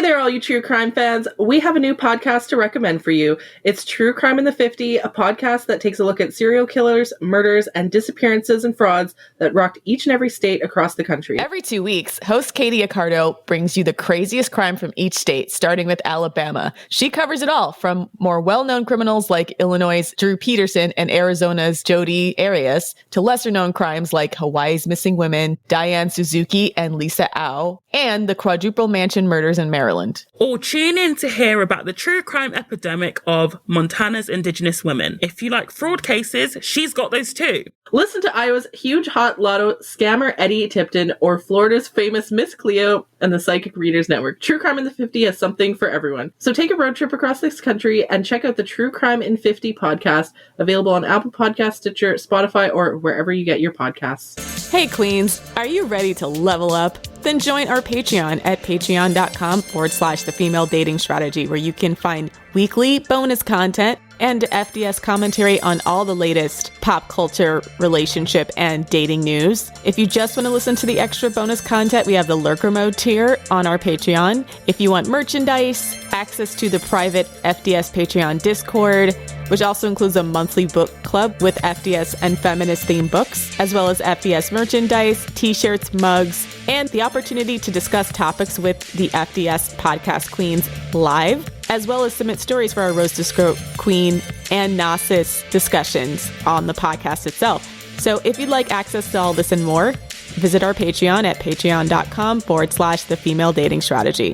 there, all you true crime fans. We have a new podcast to recommend for you. It's True Crime in the 50, a podcast that takes a look at serial killers, murders, and disappearances and frauds that rocked each and every state across the country. Every 2 weeks, host Katie Accardo brings you the craziest crime from each state, starting with Alabama. She covers it all, from more well-known criminals like Illinois' Drew Peterson and Arizona's Jodi Arias to lesser-known crimes like Hawaii's missing women, Diane Suzuki and Lisa Au, and the quadruple mansion murders in Maryland. Or tune in to hear about the true crime epidemic of Montana's Indigenous women. If you like fraud cases, she's got those too. Listen to Iowa's huge hot lotto scammer Eddie Tipton or Florida's famous Miss Cleo and the Psychic Readers Network. True Crime in the 50 has something for everyone. So take a road trip across this country and check out the True Crime in 50 podcast, available on Apple Podcasts, Stitcher, Spotify, or wherever you get your podcasts. Hey Queens, are you ready to level up? Then join our Patreon at patreon.com/the female dating strategy, where you can find weekly bonus content and FDS commentary on all the latest pop culture, relationship, and dating news. If you just want to listen to the extra bonus content, we have the Lurker Mode tier on our Patreon. If you want merchandise, access to the private FDS Patreon Discord, which also includes a monthly book club with FDS and feminist-themed books, as well as FDS merchandise, t-shirts, mugs, and the opportunity to discuss topics with the FDS podcast queens live, as well as submit stories for our Rose to Scrote Queen and Gnosis discussions on the podcast itself. So if you'd like access to all this and more, visit our Patreon at patreon.com/the female dating strategy.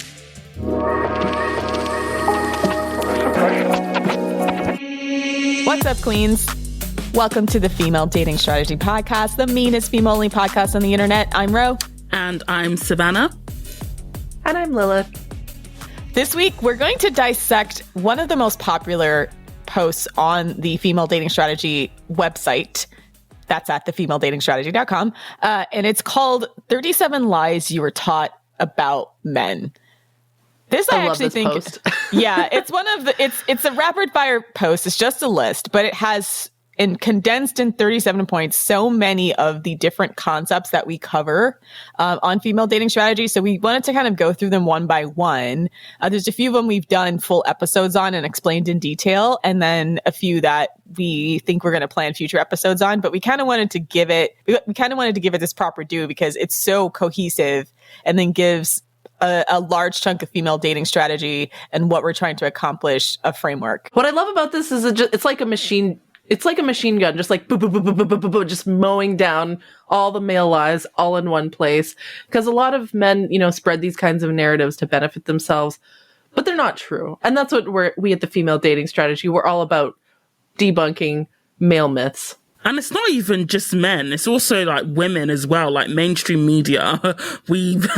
What's up, queens? Welcome to the Female Dating Strategy Podcast, the meanest female-only podcast on the internet. I'm Ro. And I'm Savannah. And I'm Lilith. This week, we're going to dissect one of the most popular posts on the Female Dating Strategy website. That's at thefemaledatingstrategy.com. And it's called 37 Lies You Were Taught About Men. I actually think post. Yeah, it's one of the it's a rapid fire post. It's just a list, but it has condensed in 37 points so many of the different concepts that we cover on female dating strategy. So we wanted to kind of go through them one by one. There's a few of them we've done full episodes on and explained in detail, and then a few that we think we're going to plan future episodes on. But we kind of wanted to give it this proper due because it's so cohesive and then gives a large chunk of female dating strategy and what we're trying to accomplish a framework. What I love about this is it's like a machine. It's like a machine gun, just like just mowing down all the male lies all in one place. Because a lot of men, spread these kinds of narratives to benefit themselves, but they're not true. And that's what we at the Female Dating Strategy, we're all about debunking male myths. And it's not even just men, it's also like women as well, like mainstream media. We've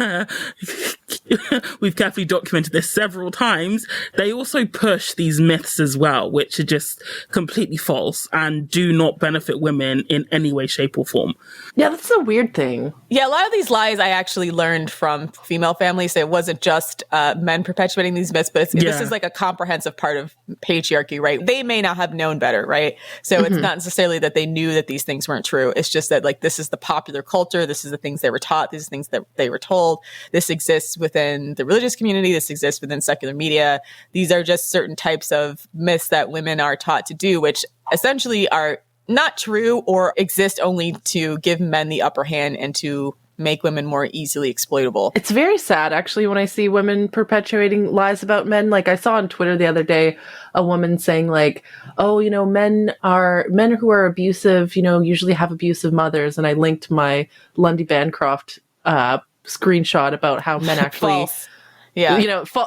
carefully documented this several times. They also push these myths as well, which are just completely false and do not benefit women in any way, shape or form. Yeah, that's a weird thing. Yeah, a lot of these lies I actually learned from female families. So it wasn't just men perpetuating these myths, but this is like a comprehensive part of patriarchy, right? They may not have known better, right? So it's not necessarily that they knew that these things weren't true. It's just that like this is the popular culture, this is the things they were taught, these are things that they were told. This exists within the religious community, this exists within secular media. These are just certain types of myths that women are taught to do, which essentially are not true or exist only to give men the upper hand and to make women more easily exploitable. It's very sad, actually, when I see women perpetuating lies about men. Like, I saw on Twitter the other day a woman saying, like, oh, men who are abusive, usually have abusive mothers. And I linked my Lundy Bancroft screenshot about how men actually... False. Yeah.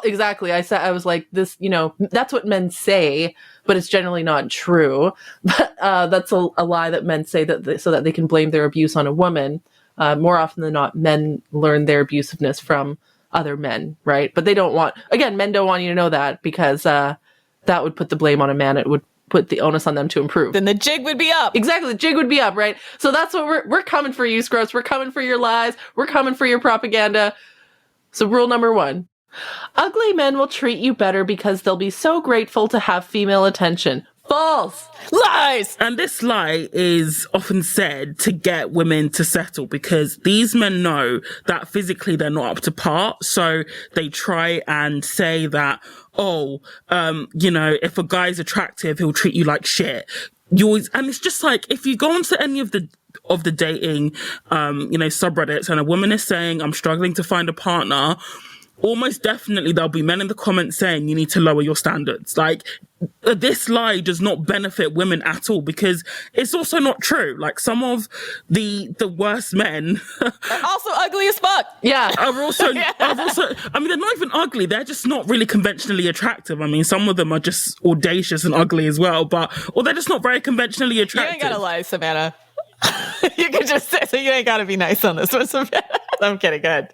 Exactly. I was like, this, that's what men say, but it's generally not true. But that's a lie that men say so that they can blame their abuse on a woman. More often than not, men learn their abusiveness from other men, right? But men don't want you to know that because that would put the blame on a man. It would put the onus on them to improve. Then the jig would be up. Exactly. The jig would be up, right? So that's what we're coming for you, Scroats. We're coming for your lies. We're coming for your propaganda. So rule number 1. Ugly men will treat you better because they'll be so grateful to have female attention. False. Lies. And this lie is often said to get women to settle because these men know that physically they're not up to par. So they try and say that, if a guy's attractive, he'll treat you like shit. And it's just like, if you go onto any of the dating, subreddits, and a woman is saying, I'm struggling to find a partner, almost definitely there'll be men in the comments saying you need to lower your standards. Like, this lie does not benefit women at all because it's also not true. Like, some of the worst men are also ugly as fuck. Yeah. are also, I mean, they're not even ugly. They're just not really conventionally attractive. I mean, some of them are just audacious and ugly as well, or they're just not very conventionally attractive. You ain't gotta lie, Savannah. You can just say, so you ain't gotta be nice on this one, Savannah. I'm kidding. Good.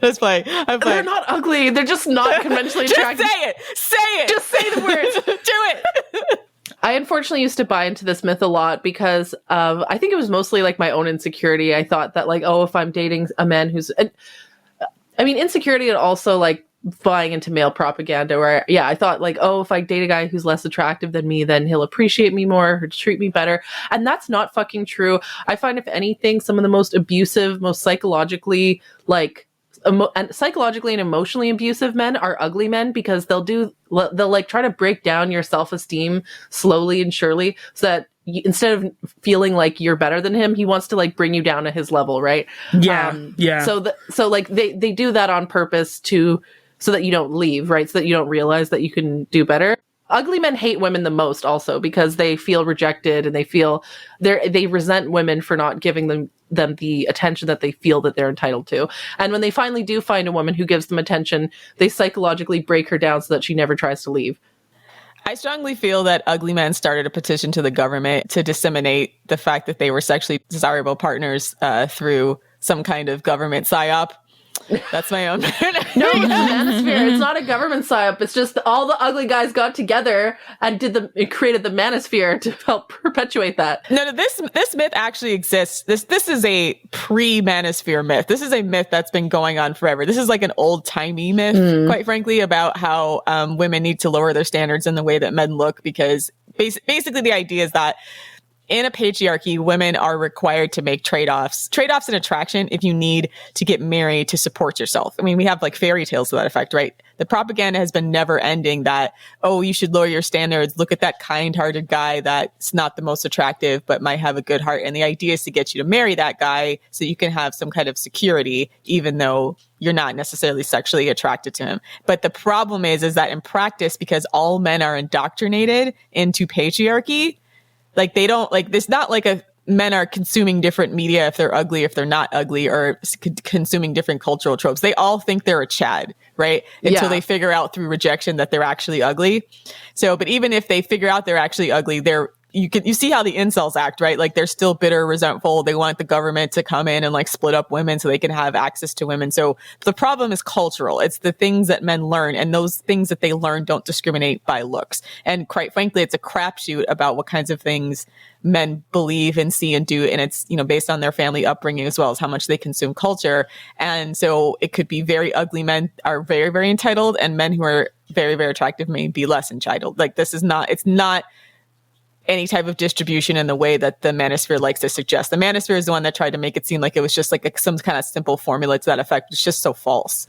Let's play. They're not ugly. They're just not conventionally attractive. Say it. Just say the words. Do it. I unfortunately used to buy into this myth a lot because I think it was mostly like my own insecurity. I thought that like, if I'm dating a man who's, insecurity and also like buying into male propaganda where, I thought like, if I date a guy who's less attractive than me, then he'll appreciate me more or treat me better. And that's not fucking true. I find, if anything, some of the most abusive, most psychologically and emotionally abusive men are ugly men because they'll like try to break down your self-esteem slowly and surely so that instead of feeling like you're better than him, he wants to like bring you down to his level, right? Yeah. So like they do that on purpose so that you don't leave, right? So that you don't realize that you can do better. Ugly men hate women the most also because they feel rejected and they resent women for not giving them the attention that they feel that they're entitled to. And when they finally do find a woman who gives them attention, they psychologically break her down so that she never tries to leave. I strongly feel that ugly men started a petition to the government to disseminate the fact that they were sexually desirable partners through some kind of government psyop. That's my own. No, it's the manosphere. It's not a government psyop. It's just all the ugly guys got together and created the manosphere to help perpetuate that. No, this myth actually exists. This is a pre-manosphere myth. This is a myth that's been going on forever. This is like an old-timey myth, quite frankly, about how women need to lower their standards in the way that men look, because basically the idea is that in a patriarchy, women are required to make trade-offs in attraction if you need to get married to support yourself. I mean, we have like fairy tales to that effect, right? The propaganda has been never ending that, you should lower your standards. Look at that kind-hearted guy that's not the most attractive, but might have a good heart. And the idea is to get you to marry that guy so you can have some kind of security, even though you're not necessarily sexually attracted to him. But the problem is that in practice, because all men are indoctrinated into patriarchy, like they don't like this, not like men are consuming different media if they're ugly, if they're not ugly, or consuming different cultural tropes. They all think they're a Chad, right? Until they figure out through rejection that they're actually ugly. So, but even if they figure out they're actually ugly, you see how the incels act, right? Like they're still bitter, resentful. They want the government to come in and like split up women so they can have access to women. So the problem is cultural. It's the things that men learn, and those things that they learn don't discriminate by looks. And quite frankly, it's a crapshoot about what kinds of things men believe and see and do. And it's, based on their family upbringing as well as how much they consume culture. And so it could be very ugly men are very, very entitled, and men who are very, very attractive may be less entitled. Like it's not any type of distribution in the way that the manosphere likes to suggest. The manosphere is the one that tried to make it seem like it was just like some kind of simple formula to that effect. It's just so false.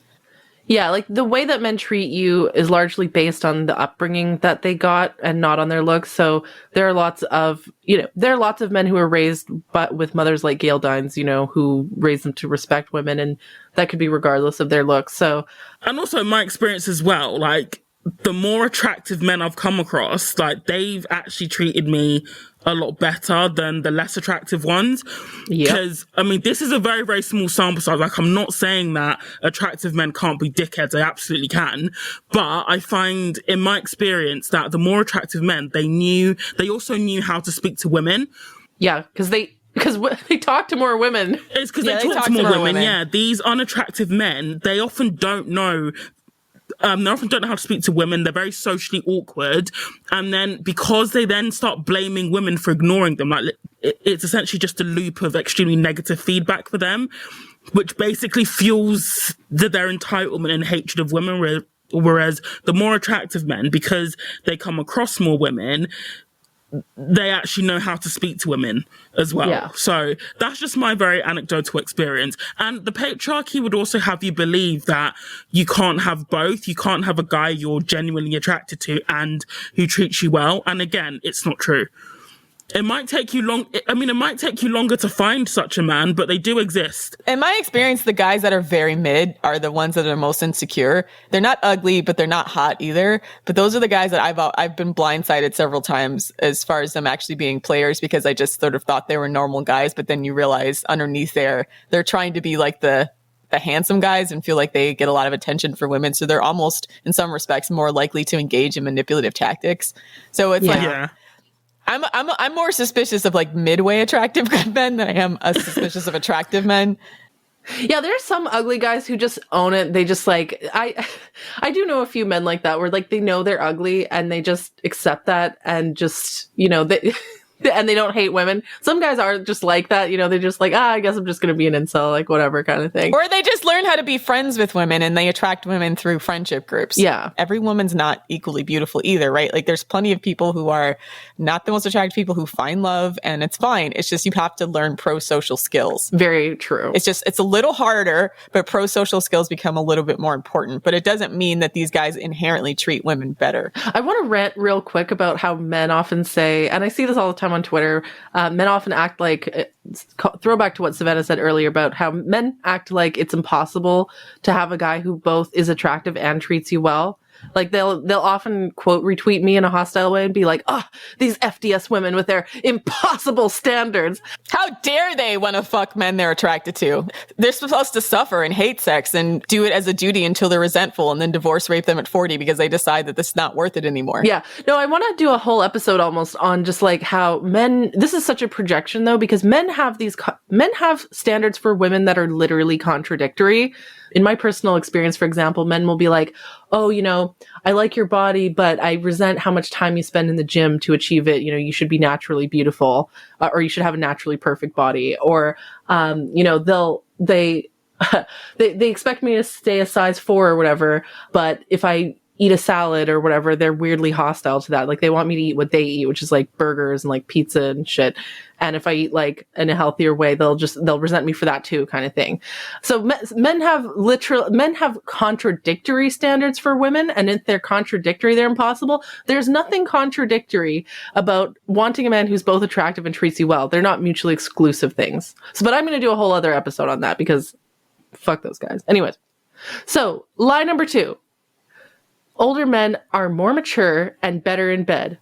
Yeah, like the way that men treat you is largely based on the upbringing that they got and not on their looks. So there are lots of men who are raised with mothers like Gail Dines, who raised them to respect women, and that could be regardless of their looks. So, and also my experience as well, like the more attractive men I've come across, like they've actually treated me a lot better than the less attractive ones. Because, this is a very, very small sample size. Like, I'm not saying that attractive men can't be dickheads. They absolutely can. But I find, in my experience, that the more attractive men, they also knew how to speak to women. Yeah, because they talk to more women. It's because they talk to more women. Yeah, these unattractive men, they often don't know how to speak to women. They're very socially awkward. And then because they then start blaming women for ignoring them, like it's essentially just a loop of extremely negative feedback for them, which basically fuels their entitlement and hatred of women. Whereas the more attractive men, because they come across more women, they actually know how to speak to women as well. Yeah. So that's just my very anecdotal experience. And the patriarchy would also have you believe that you can't have both. You can't have a guy you're genuinely attracted to and who treats you well. And again, it's not true. It might take you longer to find such a man, but they do exist. In my experience, the guys that are very mid are the ones that are most insecure. They're not ugly, but they're not hot either. But those are the guys that I've been blindsided several times as far as them actually being players, because I just sort of thought they were normal guys. But then you realize underneath there, they're trying to be like the handsome guys and feel like they get a lot of attention for women. So they're almost, in some respects, more likely to engage in manipulative tactics. So it's Yeah. I'm more suspicious of like midway attractive men than I am suspicious of attractive men. Yeah, there's some ugly guys who just own it. They just like, I do know a few men like that where like they know they're ugly and they just accept that and just, you know, and they don't hate women. Some guys are just like that, you know, they're just like, I guess I'm just going to be an incel, like whatever kind of thing. Or they just learn how to be friends with women and they attract women through friendship groups. Yeah. Every woman's not equally beautiful either, right? Like there's plenty of people who are not the most attractive people who find love, and it's fine. It's just you have to learn pro-social skills. Very true. It's a little harder, but pro-social skills become a little bit more important. But it doesn't mean that these guys inherently treat women better. I want to rant real quick about how men often say, and I see this all the time on Twitter, men often act like, throwback to what Savannah said earlier about how men act like it's impossible to have a guy who both is attractive and treats you well. Like they'll often quote retweet me in a hostile way and be like, oh, these FDS women with their impossible standards. How dare they want to fuck men they're attracted to? They're supposed to suffer and hate sex and do it as a duty until they're resentful and then divorce rape them at 40 because they decide that this is not worth it anymore. Yeah. No, I want to do a whole episode almost on just like how men, this is such a projection though, because men have standards for women that are literally contradictory. In my personal experience, for example, men will be like, oh, you know, I like your body, but I resent how much time you spend in the gym to achieve it. You know, you should be naturally beautiful, or you should have a naturally perfect body. Or, you know, they expect me to stay a size 4 or whatever. But if I eat a salad or whatever, they're weirdly hostile to that. Like they want me to eat what they eat, which is like burgers and like pizza and shit. And if I eat like in a healthier way, they'll resent me for that too, kind of thing. So men have contradictory standards for women. And if they're contradictory, they're impossible. There's nothing contradictory about wanting a man who's both attractive and treats you well. They're not mutually exclusive things. So, but I'm going to do a whole other episode on that because fuck those guys. Anyways. So lie number 2. Older men are more mature and better in bed.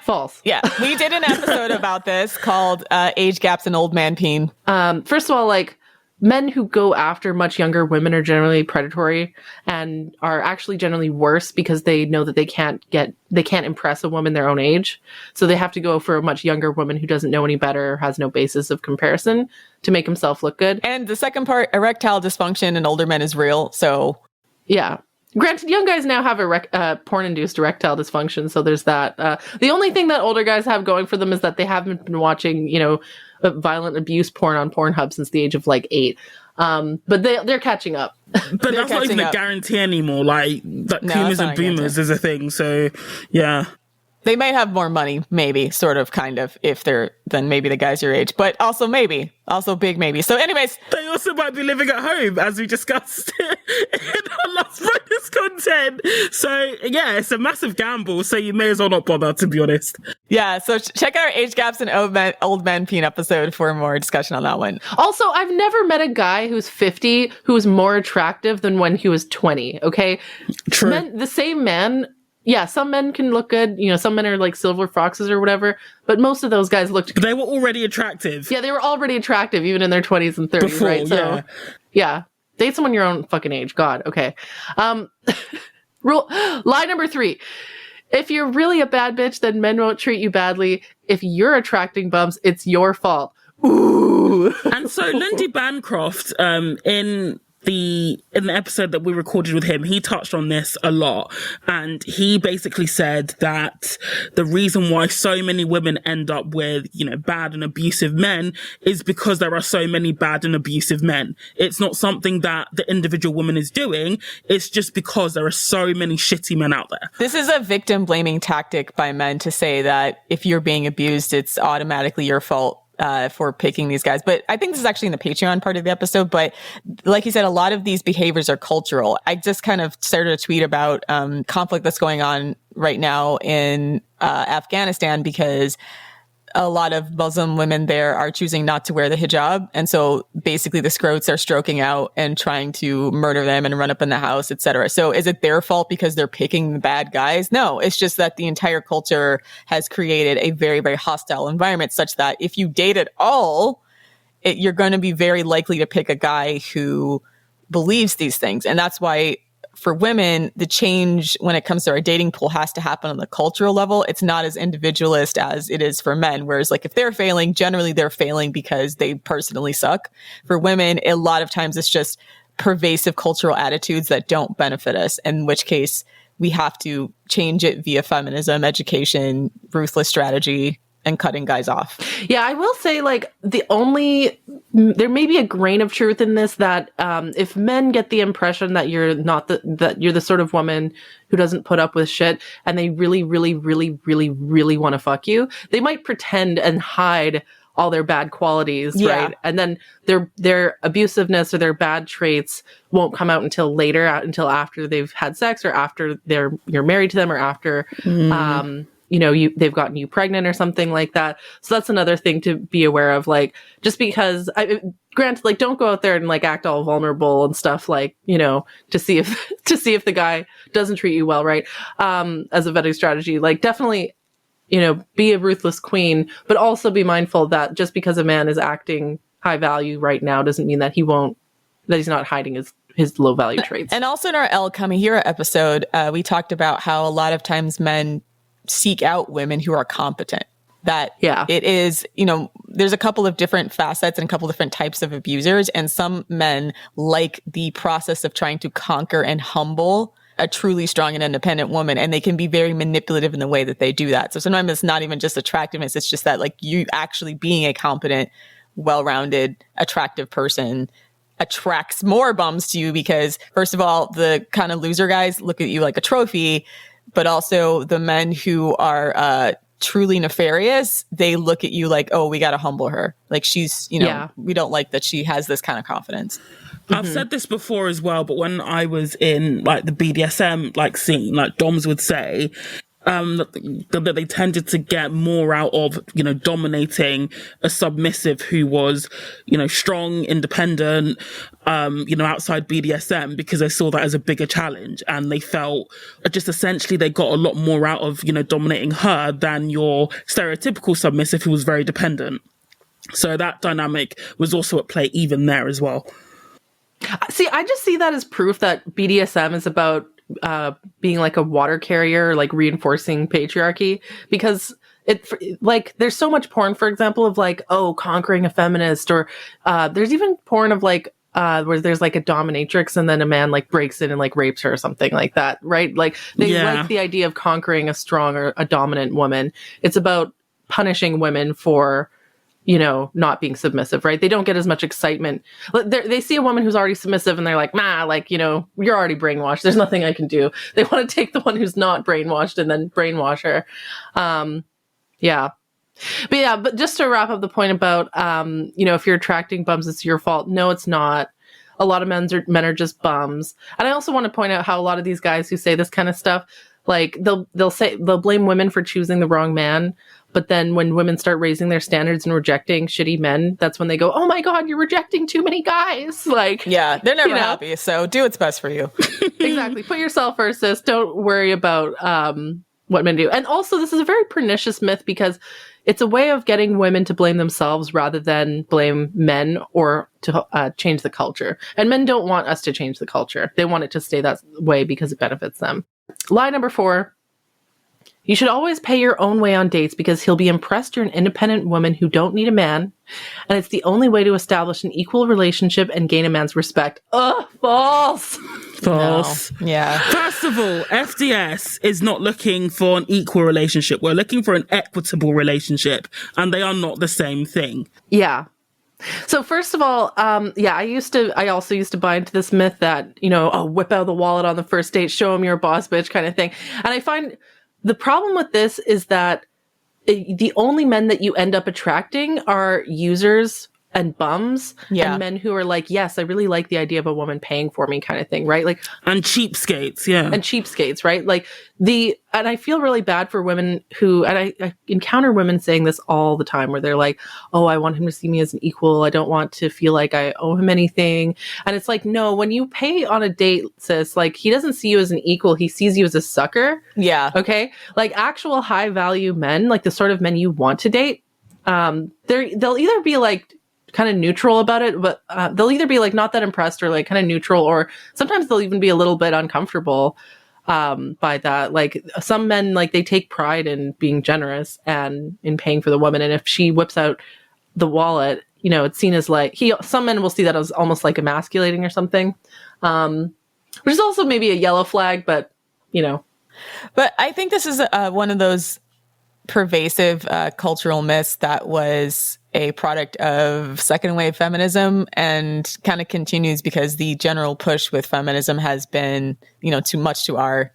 False. Yeah, we did an episode about this called Age Gaps and Old Man Peen. First of all, like, men who go after much younger women are generally predatory and are actually generally worse because they know that they can't impress a woman their own age. So they have to go for a much younger woman who doesn't know any better, has no basis of comparison to make himself look good. And the second part, erectile dysfunction in older men is real. So yeah. Granted, young guys now have porn-induced erectile dysfunction, so there's that. The only thing that older guys have going for them is that they haven't been watching, you know, violent abuse porn on Pornhub since the age of like 8. But they're catching up. But that's not even a guarantee anymore. Like, boomers and boomers is a thing, so yeah. They might have more money, maybe, sort of, kind of, if they're, than maybe the guys your age. But also maybe. Also big maybe. So anyways. They also might be living at home, as we discussed in our last bonus content. So, yeah, it's a massive gamble, so you may as well not bother, to be honest. Yeah, so check out our Age Gaps and Old Men Peen episode for more discussion on that one. Also, I've never met a guy who's 50 who's more attractive than when he was 20, okay? True. The same man... Yeah, some men can look good. You know, some men are like silver foxes or whatever. But most of those guys looked... But they were already attractive. Yeah, they were already attractive, even in their 20s and 30s, before, right? So, yeah. Date someone your own fucking age. God, okay. Lie number 3. If you're really a bad bitch, then men won't treat you badly. If you're attracting bums, it's your fault. Ooh. And so Lindy Bancroft, in in the episode that we recorded with him, he touched on this a lot. And he basically said that the reason why so many women end up with, you know, bad and abusive men is because there are so many bad and abusive men. It's not something that the individual woman is doing. It's just because there are so many shitty men out there. This is a victim blaming tactic by men to say that if you're being abused, it's automatically your fault for picking these guys. But I think this is actually in the Patreon part of the episode. But like you said, a lot of these behaviors are cultural. I just kind of started a tweet about conflict that's going on right now in Afghanistan, because a lot of Muslim women there are choosing not to wear the hijab. And so basically the scrotes are stroking out and trying to murder them and run up in the house, etc. So is it their fault because they're picking the bad guys? No, it's just that the entire culture has created a very, very hostile environment such that if you date at all, you're going to be very likely to pick a guy who believes these things. And that's why for women, the change when it comes to our dating pool has to happen on the cultural level. It's not as individualist as it is for men. Whereas like if they're failing, generally they're failing because they personally suck. For women, a lot of times it's just pervasive cultural attitudes that don't benefit us, in which case we have to change it via feminism, education, ruthless strategy, and cutting guys off. Yeah, I will say, like, there may be a grain of truth in this, that if men get the impression that you're not that you're the sort of woman who doesn't put up with shit, and they really, really, really, really, really want to fuck you, they might pretend and hide all their bad qualities, right? And then their abusiveness or their bad traits won't come out until later, until after they've had sex, or after you're married to them, or after they've gotten you pregnant or something like that. So that's another thing to be aware of. Like, just because, granted, like, don't go out there and like act all vulnerable and stuff, like, you know, to see if the guy doesn't treat you well, right? As a vetting strategy, like, definitely, you know, be a ruthless queen, but also be mindful that just because a man is acting high value right now doesn't mean that he's not hiding his low value traits. And also in our El Kamihira episode, we talked about how a lot of times men seek out women who are competent. It is, you know, there's a couple of different facets and a couple different types of abusers, and some men like the process of trying to conquer and humble a truly strong and independent woman, and they can be very manipulative in the way that they do that. So sometimes it's not even just attractiveness, it's just that, like, you actually being a competent, well-rounded, attractive person attracts more bums to you, because first of all, the kind of loser guys look at you like a trophy, but also the men who are truly nefarious, they look at you like, oh, we got to humble her. Like, she's, you know, we don't like that she has this kind of confidence. I've said this before as well, but when I was in like the BDSM like scene, like doms would say, that they tended to get more out of, you know, dominating a submissive who was, you know, strong, independent, you know, outside BDSM, because they saw that as a bigger challenge, and they felt just essentially they got a lot more out of, you know, dominating her than your stereotypical submissive who was very dependent. So that dynamic was also at play even there as well. See, I just see that as proof that BDSM is about being like a water carrier, like reinforcing patriarchy, because like, there's so much porn, for example, of like, oh, conquering a feminist, or there's even porn of like where there's like a dominatrix and then a man like breaks in and like rapes her or something like that, right? Like, they like the idea of conquering a strong or a dominant woman. It's about punishing women for, you know, not being submissive, right? They don't get as much excitement. They see a woman who's already submissive and they're like, like, you know, you're already brainwashed. There's nothing I can do. They want to take the one who's not brainwashed and then brainwash her. But just to wrap up the point about, you know, if you're attracting bums, it's your fault. No, it's not. A lot of men are just bums. And I also want to point out how a lot of these guys who say this kind of stuff, like, they'll blame women for choosing the wrong man. But then when women start raising their standards and rejecting shitty men, that's when they go, oh my God, you're rejecting too many guys. Like, yeah, they're never happy. So do what's best for you. Exactly. Put yourself first, sis. Don't worry about what men do. And also, this is a very pernicious myth, because it's a way of getting women to blame themselves rather than blame men, or to change the culture. And men don't want us to change the culture. They want it to stay that way because it benefits them. Lie number 4. You should always pay your own way on dates because he'll be impressed you're an independent woman who don't need a man. And it's the only way to establish an equal relationship and gain a man's respect. Ugh, false. False. No. Yeah. First of all, FDS is not looking for an equal relationship. We're looking for an equitable relationship, and they are not the same thing. Yeah. So first of all, I also used to buy into this myth that, whip out the wallet on the first date, show him you're a boss bitch kind of thing. And I find the problem with this is that the only men that you end up attracting are users and bums and men who are like, yes, I really like the idea of a woman paying for me kind of thing, right? Like, and cheapskates, yeah. And cheapskates, right? Like and I feel really bad for women who, and I encounter women saying this all the time where they're like, oh, I want him to see me as an equal. I don't want to feel like I owe him anything. And it's like, no, when you pay on a date, sis, like he doesn't see you as an equal. He sees you as a sucker. Yeah. Okay. Like actual high value men, like the sort of men you want to date, they'll either be like, kind of neutral about it, but they'll either be like not that impressed or like kind of neutral, or sometimes they'll even be a little bit uncomfortable by that. Like some men, like they take pride in being generous and in paying for the woman, and if she whips out the wallet, it's seen as like some men will see that as almost like emasculating or something, which is also maybe a yellow flag, but But I think this is one of those pervasive cultural myths that was a product of second wave feminism and kind of continues because the general push with feminism has been, too much to our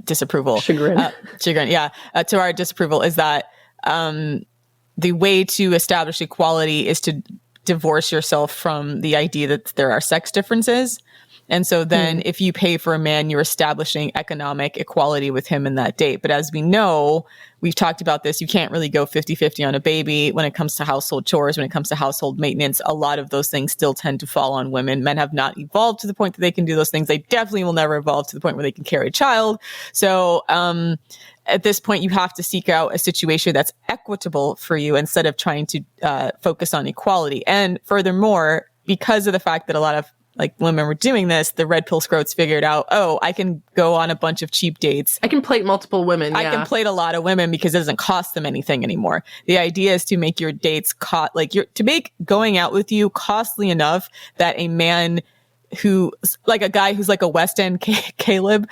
disapproval. Chagrin. To our disapproval is that the way to establish equality is to divorce yourself from the idea that there are sex differences. And so then if you pay for a man, you're establishing economic equality with him in that date. But as we know, we've talked about this, you can't really go 50-50 on a baby when it comes to household chores, when it comes to household maintenance. A lot of those things still tend to fall on women. Men have not evolved to the point that they can do those things. They definitely will never evolve to the point where they can carry a child. So at this point, you have to seek out a situation that's equitable for you instead of trying to focus on equality. And furthermore, because of the fact that a lot of women were doing this, the red pill scrotes figured out, oh, I can go on a bunch of cheap dates. I can plate multiple women. I can plate a lot of women because it doesn't cost them anything anymore. The idea is to make your dates to make going out with you costly enough that a man who, like a guy who's like a West End Caleb,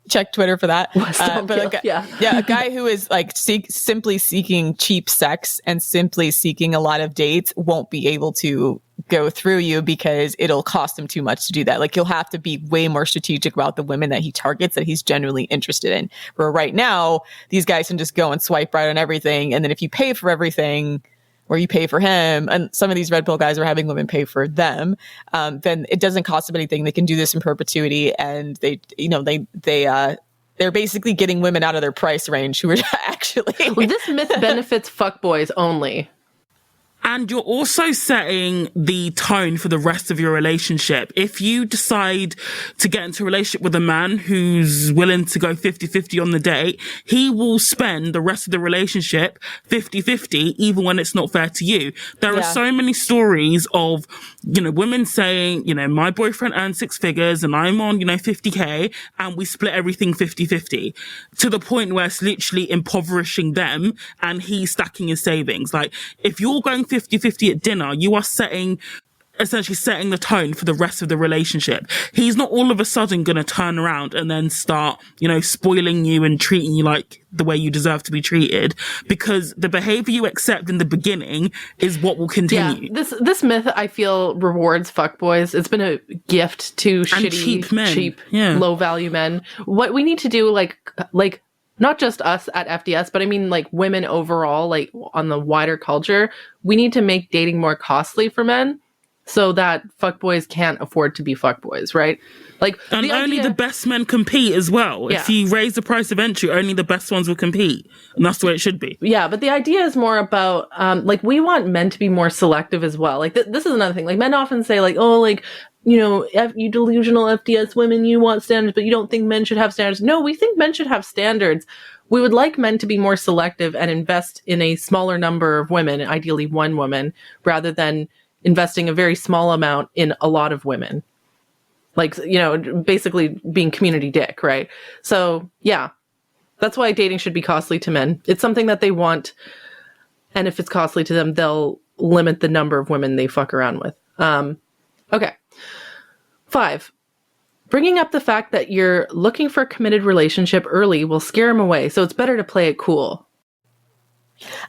check Twitter for that. A guy who is like simply seeking cheap sex and simply seeking a lot of dates won't be able to go through you because it'll cost him too much to do that. Like, he'll have to be way more strategic about the women that he targets that he's genuinely interested in. Where right now, these guys can just go and swipe right on everything. And then if you pay for everything, or you pay for him, and some of these red pill guys are having women pay for them, then it doesn't cost them anything. They can do this in perpetuity, and they're basically getting women out of their price range who are actually. Well, this myth benefits fuckboys only. And you're also setting the tone for the rest of your relationship. If you decide to get into a relationship with a man who's willing to go 50-50 on the date, he will spend the rest of the relationship 50-50, even when it's not fair to you. There are so many stories of, women saying, my boyfriend earns 6 figures and I'm on, 50K, and we split everything 50-50, to the point where it's literally impoverishing them and he's stacking his savings. Like, if you're going 50-50 at dinner, you are essentially setting the tone for the rest of the relationship. He's not all of a sudden going to turn around and then start, spoiling you and treating you like the way you deserve to be treated, because the behavior you accept in the beginning is what will continue. Yeah, this myth, I feel, rewards fuckboys. It's been a gift to cheap men. Low value men. What we need to do, like not just us at FDS, but I mean like women overall, like on the wider culture, we need to make dating more costly for men so that fuckboys can't afford to be fuckboys, right? Like, and only the best men compete as well. Yeah. If you raise the price of entry, only the best ones will compete. And that's the way it should be. Yeah, but the idea is more about, we want men to be more selective as well. Like, this is another thing. Like, men often say, like, oh, like, you delusional FDS women, you want standards, but you don't think men should have standards. No, we think men should have standards. We would like men to be more selective and invest in a smaller number of women, ideally one woman, rather than investing a very small amount in a lot of women. Like, basically being community dick, right? So, yeah. That's why dating should be costly to men. It's something that they want, and if it's costly to them, they'll limit the number of women they fuck around with. Okay. 5. Bringing up the fact that you're looking for a committed relationship early will scare them away, so it's better to play it cool.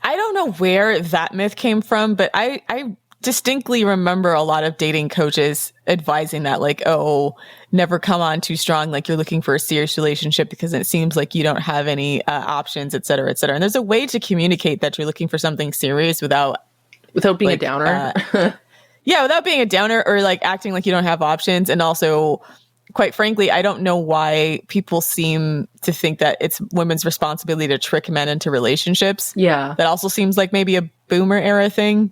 I don't know where that myth came from, but I distinctly remember a lot of dating coaches advising that, like, oh, never come on too strong, like you're looking for a serious relationship because it seems like you don't have any options, et cetera, et cetera. And there's a way to communicate that you're looking for something serious without being like, a downer. Yeah, without being a downer or like acting like you don't have options. And also, quite frankly, I don't know why people seem to think that it's women's responsibility to trick men into relationships. Yeah. That also seems like maybe a boomer era thing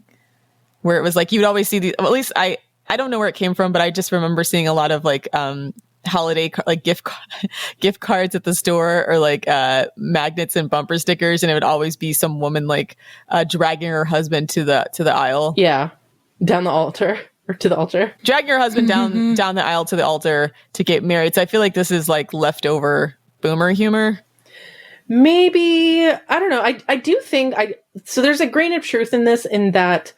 where it was like, you would always see well, at least I don't know where it came from, but I just remember seeing a lot of like holiday like gift cards at the store, or like magnets and bumper stickers, and it would always be some woman like dragging her husband to the aisle. Yeah. Down the altar. Or to the altar. Dragging your husband down the aisle to the altar to get married. So I feel like this is like leftover boomer humor. Maybe. I don't know. I do think so there's a grain of truth in this, in that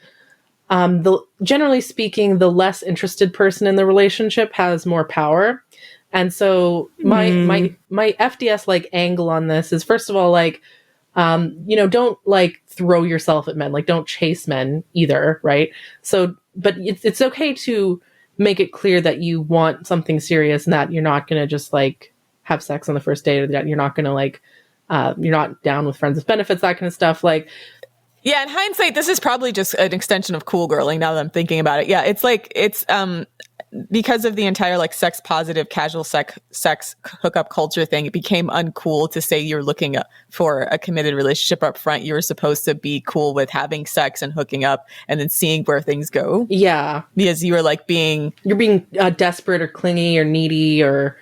generally speaking, the less interested person in the relationship has more power. And so my FDS like angle on this is, first of all, like, don't like throw yourself at men, like don't chase men either. Right. So, but it's okay to make it clear that you want something serious and that you're not going to just like have sex on the first date, or that you're not going to like, you're not down with friends with benefits, that kind of stuff. Like, yeah, in hindsight, this is probably just an extension of cool girling now that I'm thinking about it. Yeah, it's like, it's because of the entire like sex positive casual sex hookup culture thing, it became uncool to say you're looking for a committed relationship up front. You were supposed to be cool with having sex and hooking up and then seeing where things go. Yeah. Because you were like you're being desperate or clingy or needy, or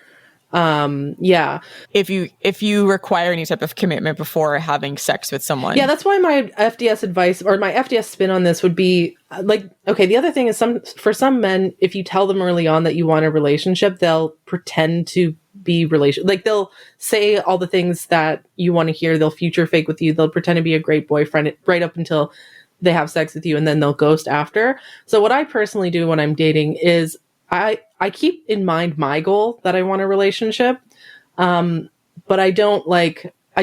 yeah. If you require any type of commitment before having sex with someone. Yeah, that's why my FDS advice, or my FDS spin on this, would be like, okay, the other thing is, for some men, if you tell them early on that you want a relationship, they'll pretend to be like they'll say all the things that you want to hear. They'll future fake with you. They'll pretend to be a great boyfriend right up until they have sex with you, and then they'll ghost after. So what I personally do when I'm dating is I keep in mind my goal, that I want a relationship. But I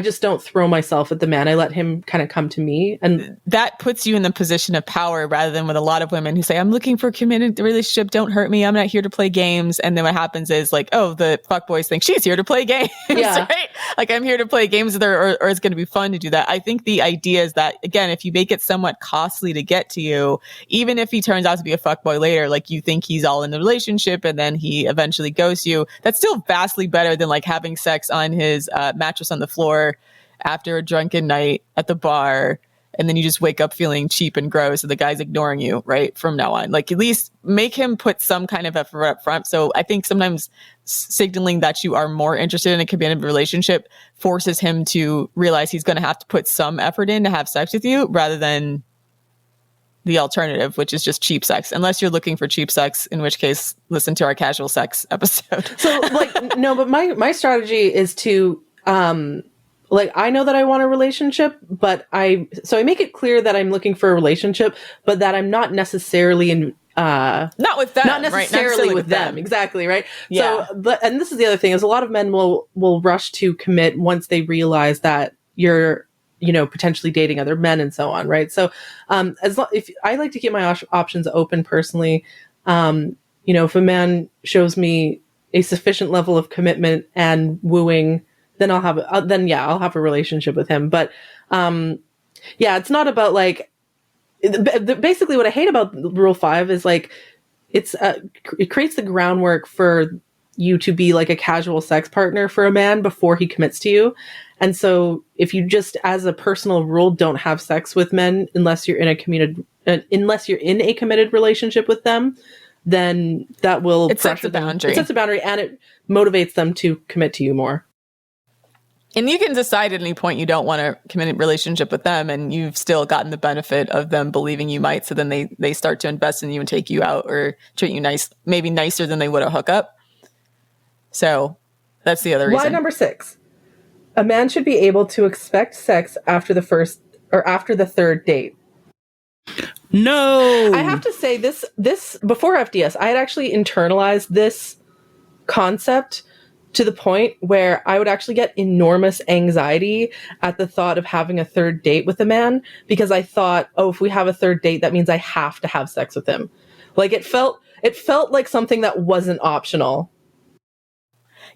just don't throw myself at the man. I let him kind of come to me. And that puts you in the position of power, rather than with a lot of women who say, I'm looking for a committed relationship. Don't hurt me. I'm not here to play games. And then what happens is like, oh, the fuckboys think she's here to play games. Yeah. Right? Like, I'm here to play games with her, or it's going to be fun to do that. I think the idea is that, again, if you make it somewhat costly to get to you, even if he turns out to be a fuckboy later, like you think he's all in the relationship and then he eventually ghosts you, that's still vastly better than like having sex on his mattress on the floor after a drunken night at the bar, and then you just wake up feeling cheap and gross and the guy's ignoring you right from now on. Like, at least make him put some kind of effort up front. So I think sometimes signaling that you are more interested in a committed relationship forces him to realize he's going to have to put some effort in to have sex with you, rather than the alternative, which is just cheap sex. Unless you're looking for cheap sex, in which case listen to our casual sex episode. So like, no, but my strategy is to like, I know that I want a relationship, but I make it clear that I'm looking for a relationship, but that I'm not necessarily in, not with them, not necessarily right? with them. Exactly. Right. Yeah. So, and this is the other thing, is a lot of men will rush to commit once they realize that you're, potentially dating other men and so on. Right. So, if I like to keep my options open personally, if a man shows me a sufficient level of commitment and wooing, then I'll have a relationship with him. But, it's not about like, basically what I hate about Rule 5 is like, it creates the groundwork for you to be like a casual sex partner for a man before he commits to you. And so if you just, as a personal rule, don't have sex with men unless you're in a committed relationship with them, then that will sets a boundary. It sets a boundary, and it motivates them to commit to you more. And you can decide at any point you don't want a committed relationship with them, and you've still gotten the benefit of them believing you might. So then they start to invest in you and take you out or treat you nice, maybe nicer than they would a hookup. So that's the other reason. Lie number 6. A man should be able to expect sex after the first or after the third date. No. I have to say this before FDS, I had actually internalized this concept to the point where I would actually get enormous anxiety at the thought of having a third date with a man, because I thought, oh, if we have a third date, that means I have to have sex with him. Like it felt like something that wasn't optional.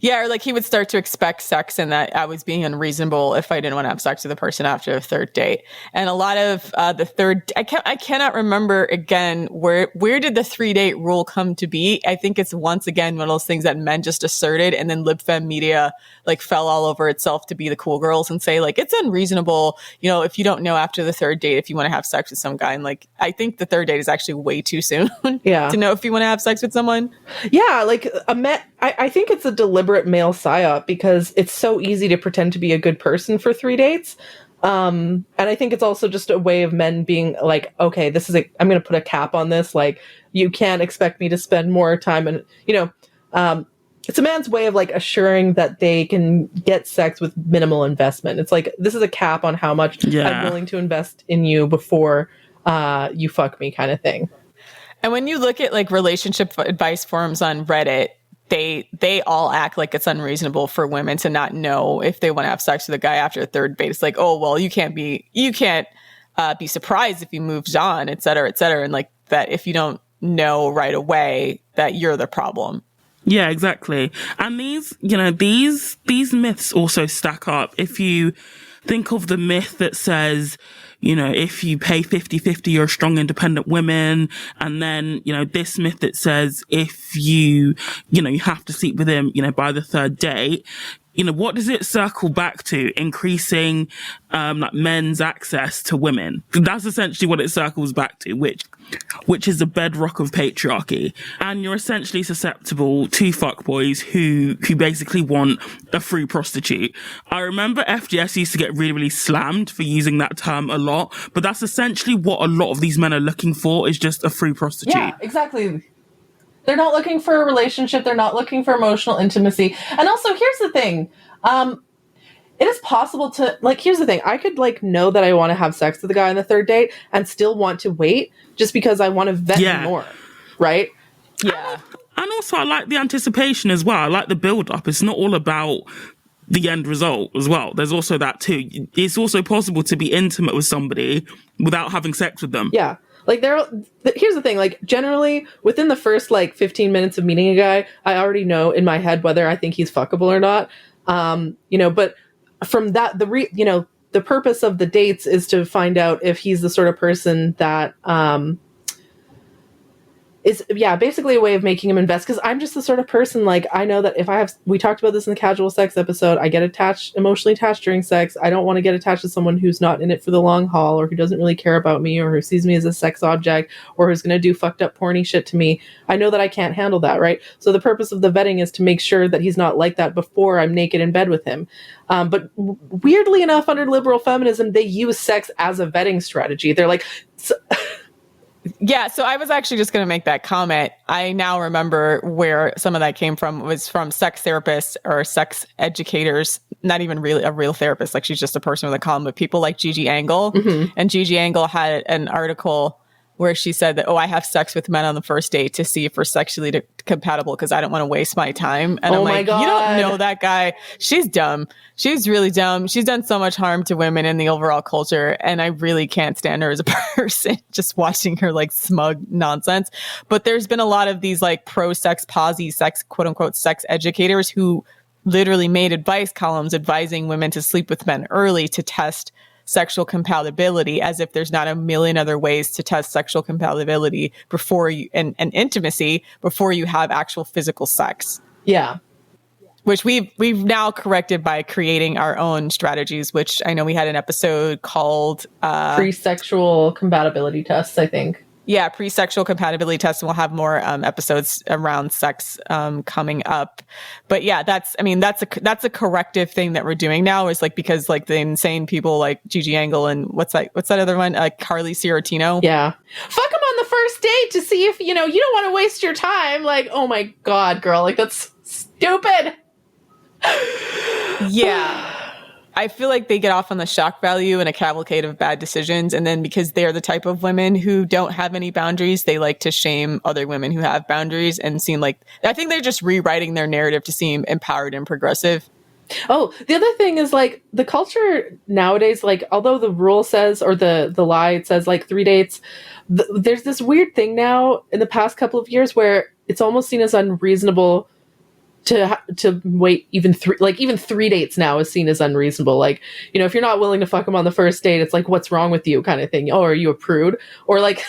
Yeah, or like he would start to expect sex and that I was being unreasonable if I didn't want to have sex with a person after a third date. And a lot of the third, I cannot remember again where did the 3-date rule come to be. I think it's once again one of those things that men just asserted, and then libfem media like fell all over itself to be the cool girls and say like it's unreasonable, you know, if you don't know after the third date if you want to have sex with some guy. And like I think the third date is actually way too soon to know if you want to have sex with someone. Yeah, like I think it's a deliberate male psyop because it's so easy to pretend to be a good person for 3 dates. And I think it's also just a way of men being like, okay, I'm going to put a cap on this. Like, you can't expect me to spend more time. And, you know, it's a man's way of like assuring that they can get sex with minimal investment. It's like, this is a cap on how much I'm willing to invest in you before you fuck me kind of thing. And when you look at like relationship advice forums on Reddit, they all act like it's unreasonable for women to not know if they want to have sex with a guy after a third date. It's like, oh, well, you can't be surprised if he moves on, et cetera, and like that if you don't know right away that you're the problem. Yeah, exactly. And these myths also stack up. If you think of the myth that says, you know, if you pay 50-50, you're a strong, independent woman. And then, you know, this myth that says if you have to sleep with him, you know, by the third date. You know, what does it circle back to? Increasing, like men's access to women. That's essentially what it circles back to, which is the bedrock of patriarchy. And you're essentially susceptible to fuckboys who basically want a free prostitute. I remember FGS used to get really, really slammed for using that term a lot, but that's essentially what a lot of these men are looking for, is just a free prostitute. Yeah, exactly. They're not looking for a relationship. They're not looking for emotional intimacy. And also, here's the thing. It is possible to, like, here's the thing. I could, like, know that I want to have sex with the guy on the third date and still want to wait just because I want to vet him more. Right? Yeah. And also, I like the anticipation as well. I like the build-up. It's not all about the end result as well. There's also that, too. It's also possible to be intimate with somebody without having sex with them. Yeah. Like, here's the thing, like, generally, within the first, like, 15 minutes of meeting a guy, I already know in my head whether I think he's fuckable or not. You know, but from that, the purpose of the dates is to find out if he's the sort of person that, is basically a way of making him invest. Because I'm just the sort of person, like, I know that if we talked about this in the casual sex episode, I get emotionally attached during sex. I don't want to get attached to someone who's not in it for the long haul, or who doesn't really care about me, or who sees me as a sex object, or who's going to do fucked up porny shit to me. I know that I can't handle that, right? So the purpose of the vetting is to make sure that he's not like that before I'm naked in bed with him. But weirdly enough, under liberal feminism, they use sex as a vetting strategy. They're like... Yeah, so I was actually just going to make that comment. I now remember where some of that came from. It was from sex therapists or sex educators, not even really a real therapist, like she's just a person with a column, but people like Gigi Angle. Mm-hmm. And Gigi Angle had an article where she said that, I have sex with men on the first date to see if we're sexually compatible because I don't want to waste my time. And I'm like, God. You don't know that guy. She's dumb. She's really dumb. She's done so much harm to women in the overall culture. And I really can't stand her as a person, just watching her like smug nonsense. But there's been a lot of these like pro-sex, sex, quote unquote, sex educators who literally made advice columns advising women to sleep with men early to test sexual compatibility, as if there's not a million other ways to test sexual compatibility before you and intimacy before you have actual physical sex. Yeah. Which we've now corrected by creating our own strategies, which I know we had an episode called pre-sexual compatibility tests, I think. Yeah, pre-sexual compatibility tests, and we'll have more episodes around sex coming up. But yeah, that's a corrective thing that we're doing now, is like, because like the insane people like Gigi Angle and what's that other one, Carly Ciartino. Yeah, fuck him on the first date to see if you don't want to waste your time. Like, oh my God, girl, like that's stupid. Yeah. I feel like they get off on the shock value and a cavalcade of bad decisions. And then because they're the type of women who don't have any boundaries, they like to shame other women who have boundaries and seem like, I think they're just rewriting their narrative to seem empowered and progressive. Oh, the other thing is like the culture nowadays, like although the rule says, or the lie, it says like 3 dates, there's this weird thing now in the past couple of years where it's almost seen as unreasonable to wait even 3 dates now is seen as unreasonable. Like, you know, if you're not willing to fuck them on the first date, it's like, what's wrong with you kind of thing. Oh, are you a prude? Or like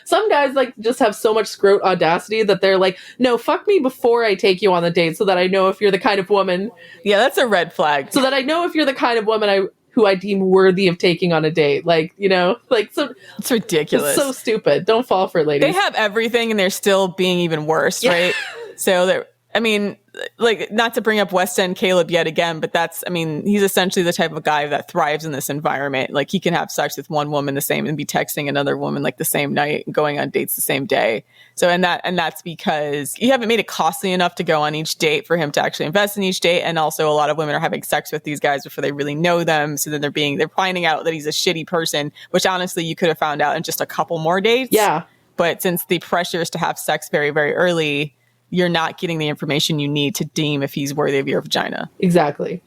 some guys like just have so much scrote audacity that they're like, no, fuck me before I take you on the date so that I know if you're the kind of woman. Yeah, that's a red flag. So that I know if you're the kind of woman who I deem worthy of taking on a date. Like, you know, like it's ridiculous. It's so stupid. Don't fall for it, ladies. They have everything and they're still being even worse, right? So they're, I mean, like, not to bring up West End Caleb yet again, but he's essentially the type of guy that thrives in this environment. Like, he can have sex with one woman the same and be texting another woman like the same night and going on dates the same day. So, and that's because you haven't made it costly enough to go on each date for him to actually invest in each date. And also a lot of women are having sex with these guys before they really know them. So then they're finding out that he's a shitty person, which honestly you could have found out in just a couple more dates. Yeah. But since the pressure is to have sex very, very early, you're not getting the information you need to deem if he's worthy of your vagina. Exactly.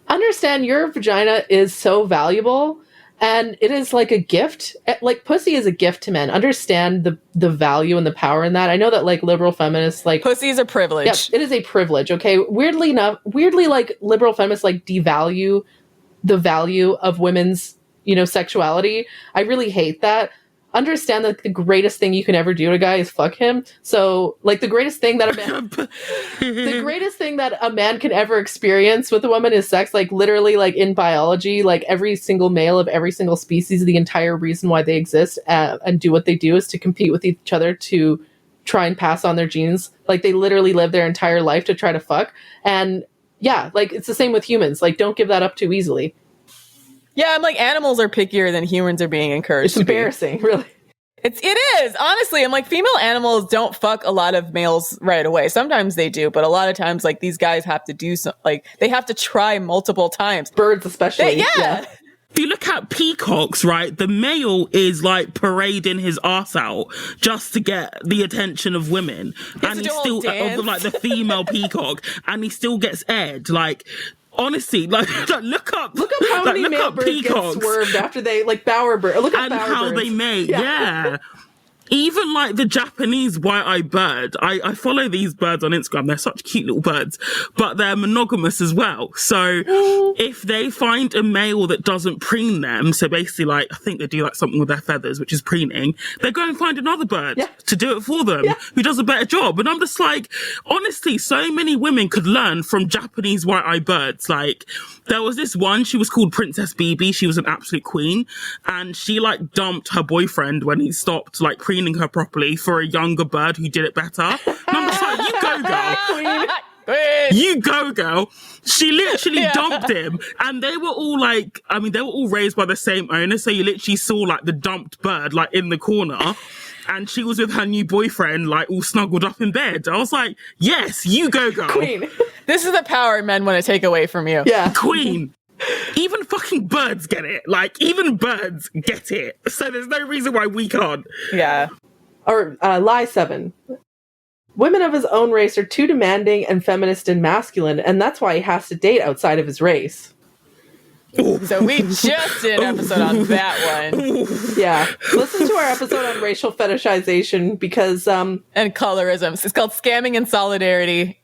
Understand your vagina is so valuable and it is like a gift. Like, pussy is a gift to men. Understand the value and the power in that. I know that like liberal feminists like pussy is a privilege. Yep, it is a privilege. Okay. Weirdly like liberal feminists like devalue the value of women's, you know, sexuality. I really hate that. Understand that the greatest thing you can ever do to a guy is fuck him. So, like, the greatest thing that a man can ever experience with a woman is sex. Like, literally, like in biology, like every single male of every single species, the entire reason why they exist and do what they do is to compete with each other to try and pass on their genes. Like, they literally live their entire life to try to fuck. And yeah, like, it's the same with humans. Like, don't give that up too easily. Yeah, I'm like, animals are pickier than humans are being encouraged to be. It's embarrassing, really. It is, honestly. I'm like, female animals don't fuck a lot of males right away. Sometimes they do, but a lot of times, like, these guys have to do they have to try multiple times. Birds especially. Yeah. If you look at peacocks, right, the male is like parading his ass out just to get the attention of women. And he's still, like the female peacock, and he still gets aired. Like, honestly, like look up how many male birds peacocks get swerved after they, like bowerbird. Look at and how bowerbirds. they mate. Yeah. Even like the Japanese white-eyed bird, I follow these birds on Instagram. They're such cute little birds, but they're monogamous as well. So if they find a male that doesn't preen them, so basically like, I think they do like something with their feathers, which is preening, they go and find another bird to do it for them, who does a better job. And I'm just like, honestly, so many women could learn from Japanese white-eyed birds. Like, there was this one, she was called Princess Bibi. She was an absolute queen. And she like dumped her boyfriend when he stopped like preening her properly for a younger bird who did it better. And I'm just like, you go, girl. You go, girl. She literally dumped him. And they were all like, I mean, they were all raised by the same owner. So you literally saw like the dumped bird like in the corner. And she was with her new boyfriend, like all snuggled up in bed. I was like, yes, you go, girl. Queen. This is the power men want to take away from you. Yeah. Queen. Even fucking birds get it. Like, even birds get it. So there's no reason why we can't. Yeah. Or lie 7. Women of his own race are too demanding and feminist and masculine, and that's why he has to date outside of his race. So we just did an episode on that one. Yeah. Listen to our episode on racial fetishization because... and colorism. It's called Scamming and Solidarity.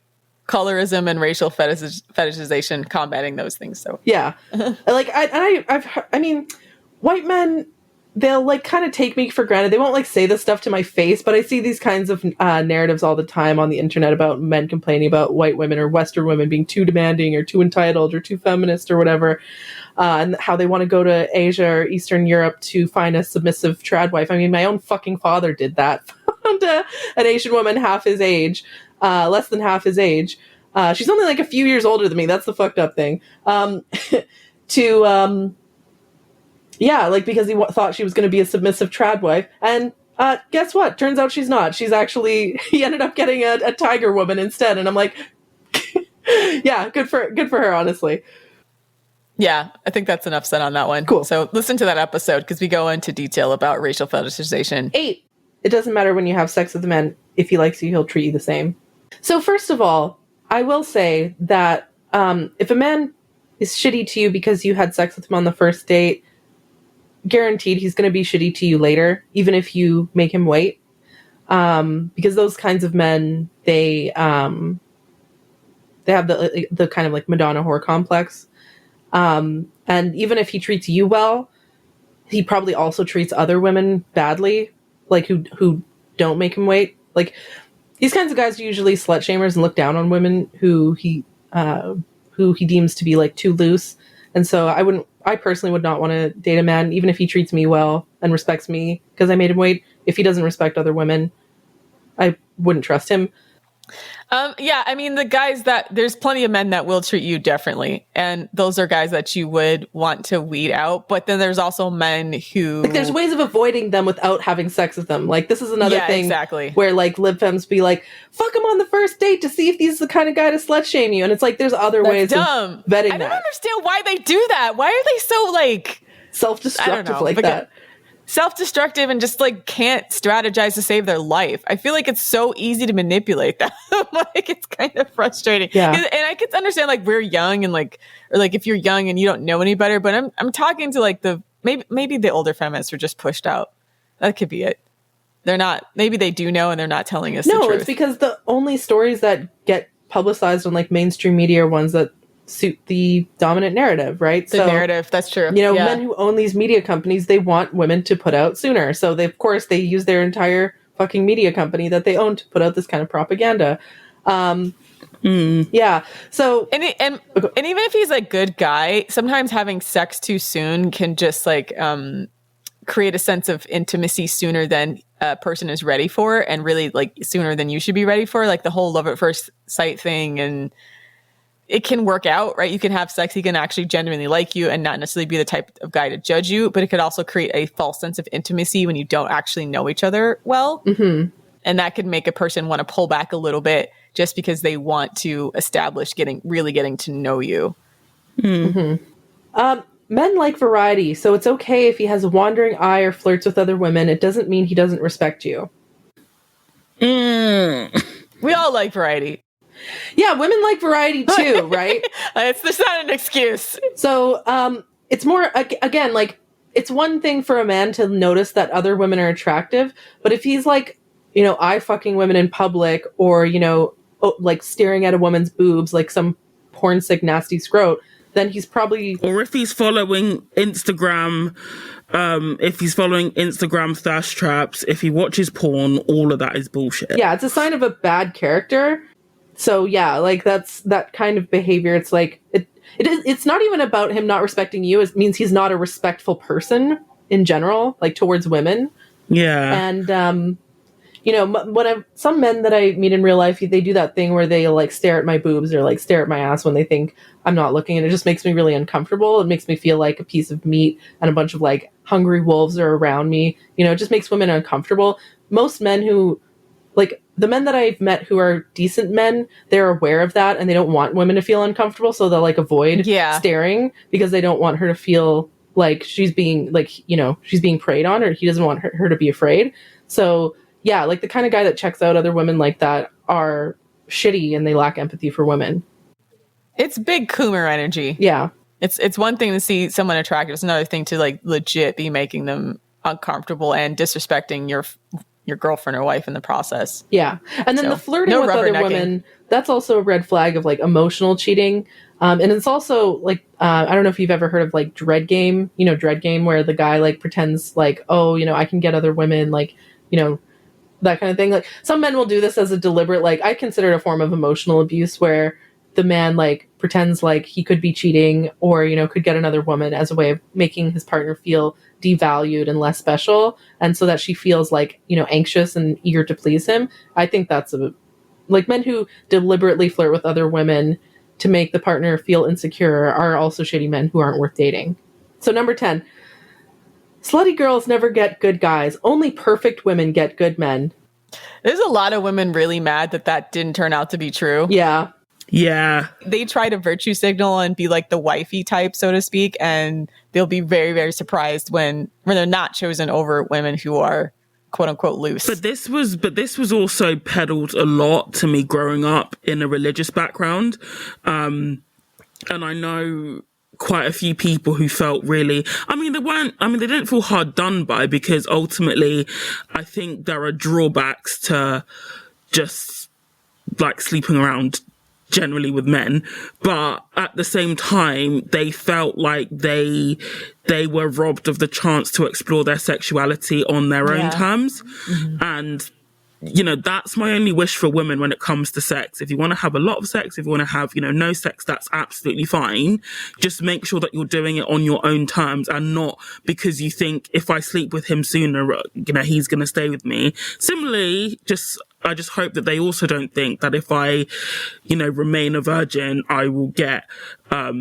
Colorism and racial fetishization, combating those things. So yeah, like I mean, white men, they'll like kind of take me for granted. They won't like say this stuff to my face, but I see these kinds of narratives all the time on the internet about men complaining about white women or Western women being too demanding or too entitled or too feminist or whatever, and how they want to go to Asia or Eastern Europe to find a submissive trad wife. I mean, my own fucking father did that. Found an Asian woman half his age. Less than half his age. She's only like a few years older than me. That's the fucked up thing. Like because he thought she was going to be a submissive trad wife. And guess what? Turns out she's not. He ended up getting a tiger woman instead. And I'm like, yeah, good for her, honestly. Yeah, I think that's enough said on that one. Cool. So listen to that episode because we go into detail about racial fetishization. 8, it doesn't matter when you have sex with a man. If he likes you, he'll treat you the same. So first of all, I will say that if a man is shitty to you because you had sex with him on the first date, guaranteed he's going to be shitty to you later, even if you make him wait. Because those kinds of men, they have the kind of like Madonna whore complex. And even if he treats you well, he probably also treats other women badly, like who don't make him wait. Like these kinds of guys are usually slut shamers and look down on women who he deems to be like too loose. And so I personally would not want to date a man, even if he treats me well and respects me because I made him wait. If he doesn't respect other women, I wouldn't trust him. Yeah, I mean, there's plenty of men that will treat you differently. And those are guys that you would want to weed out. But then there's also men who... Like, there's ways of avoiding them without having sex with them. Like, this is another thing exactly. Where, like, lib femmes be like, fuck him on the first date to see if he's the kind of guy to slut shame you. And it's like, there's other ways of vetting that. I don't understand why they do that. Why are they so, like... self-destructive like that? Self-destructive and just like can't strategize to save their life. I feel like it's so easy to manipulate them. Like it's kind of frustrating. Yeah. And I can understand like we're young and like, or like if you're young and you don't know any better, but I'm talking to like maybe the older feminists are just pushed out. That could be it. They're not, maybe they do know and they're not telling us the truth. No, it's because the only stories that get publicized on like mainstream media are ones that suit the dominant narrative, right? The narrative, that's true. You know, men who own these media companies, they want women to put out sooner. So they, of course, they use their entire fucking media company that they own to put out this kind of propaganda. Yeah. So and even if he's a good guy, sometimes having sex too soon can just like create a sense of intimacy sooner than a person is ready for, and really like sooner than you should be ready for. Like the whole love at first sight thing, and it can work out, right? You can have sex, he can actually genuinely like you and not necessarily be the type of guy to judge you, but it could also create a false sense of intimacy when you don't actually know each other well. Mm-hmm. And that could make a person want to pull back a little bit just because they want to establish really getting to know you. Mm-hmm. Men like variety, so it's okay if he has a wandering eye or flirts with other women. It doesn't mean he doesn't respect you. We all like variety. Yeah, women like variety too, right? It's not an excuse. So it's more, again, like, it's one thing for a man to notice that other women are attractive, but if he's like, you know, eye fucking women in public, or, you know, like staring at a woman's boobs like some porn sick nasty scrote, then he's probably... Or if he's following Instagram thirst traps, if he watches porn, all of that is bullshit. Yeah, it's a sign of a bad character. So yeah, like that's that kind of behavior. It's like it's not even about him not respecting you. It means he's not a respectful person in general, like towards women. Yeah. And you know, some men that I meet in real life, they do that thing where they like stare at my boobs or like stare at my ass when they think I'm not looking, and it just makes me really uncomfortable. It makes me feel like a piece of meat and a bunch of like hungry wolves are around me. You know, it just makes women uncomfortable. Most men who, like, the men that I've met who are decent men, they're aware of that and they don't want women to feel uncomfortable, so they'll like avoid staring because they don't want her to feel like she's being like, you know, she's being preyed on, or he doesn't want her to be afraid. So yeah, like the kind of guy that checks out other women like that are shitty and they lack empathy for women. It's big Coomer energy. Yeah. It's one thing to see someone attractive. It's another thing to like legit be making them uncomfortable and disrespecting your girlfriend or wife in the process. Yeah. And then the flirting with other women, that's also a red flag of like emotional cheating. And it's also like, I don't know if you've ever heard of like Dread Game, you know, Dread Game, where the guy like pretends like, oh, you know, I can get other women, like, you know, that kind of thing. Like some men will do this as a deliberate, like I consider it a form of emotional abuse where the man like pretends like he could be cheating or, you know, could get another woman as a way of making his partner feel devalued and less special. And so that she feels like, you know, anxious and eager to please him. I think that's like men who deliberately flirt with other women to make the partner feel insecure are also shitty men who aren't worth dating. So number 10, slutty girls never get good guys. Only perfect women get good men. There's a lot of women really mad that didn't turn out to be true. Yeah. Yeah. They try to virtue signal and be like the wifey type, so to speak, and they'll be very, very surprised when they're not chosen over women who are quote unquote loose. But this was also peddled a lot to me growing up in a religious background. And I know quite a few people who felt really, they didn't feel hard done by, because ultimately I think there are drawbacks to just like sleeping around generally with men, but at the same time they felt like they were robbed of the chance to explore their sexuality on their own terms. And that's my only wish for women when it comes to sex. If you want to have a lot of sex, if you want to have, no sex, that's absolutely fine. Just make sure that you're doing it on your own terms, and not because you think if I sleep with him sooner, he's going to stay with me. Similarly, I just hope that they also don't think that if I, remain a virgin, I will get a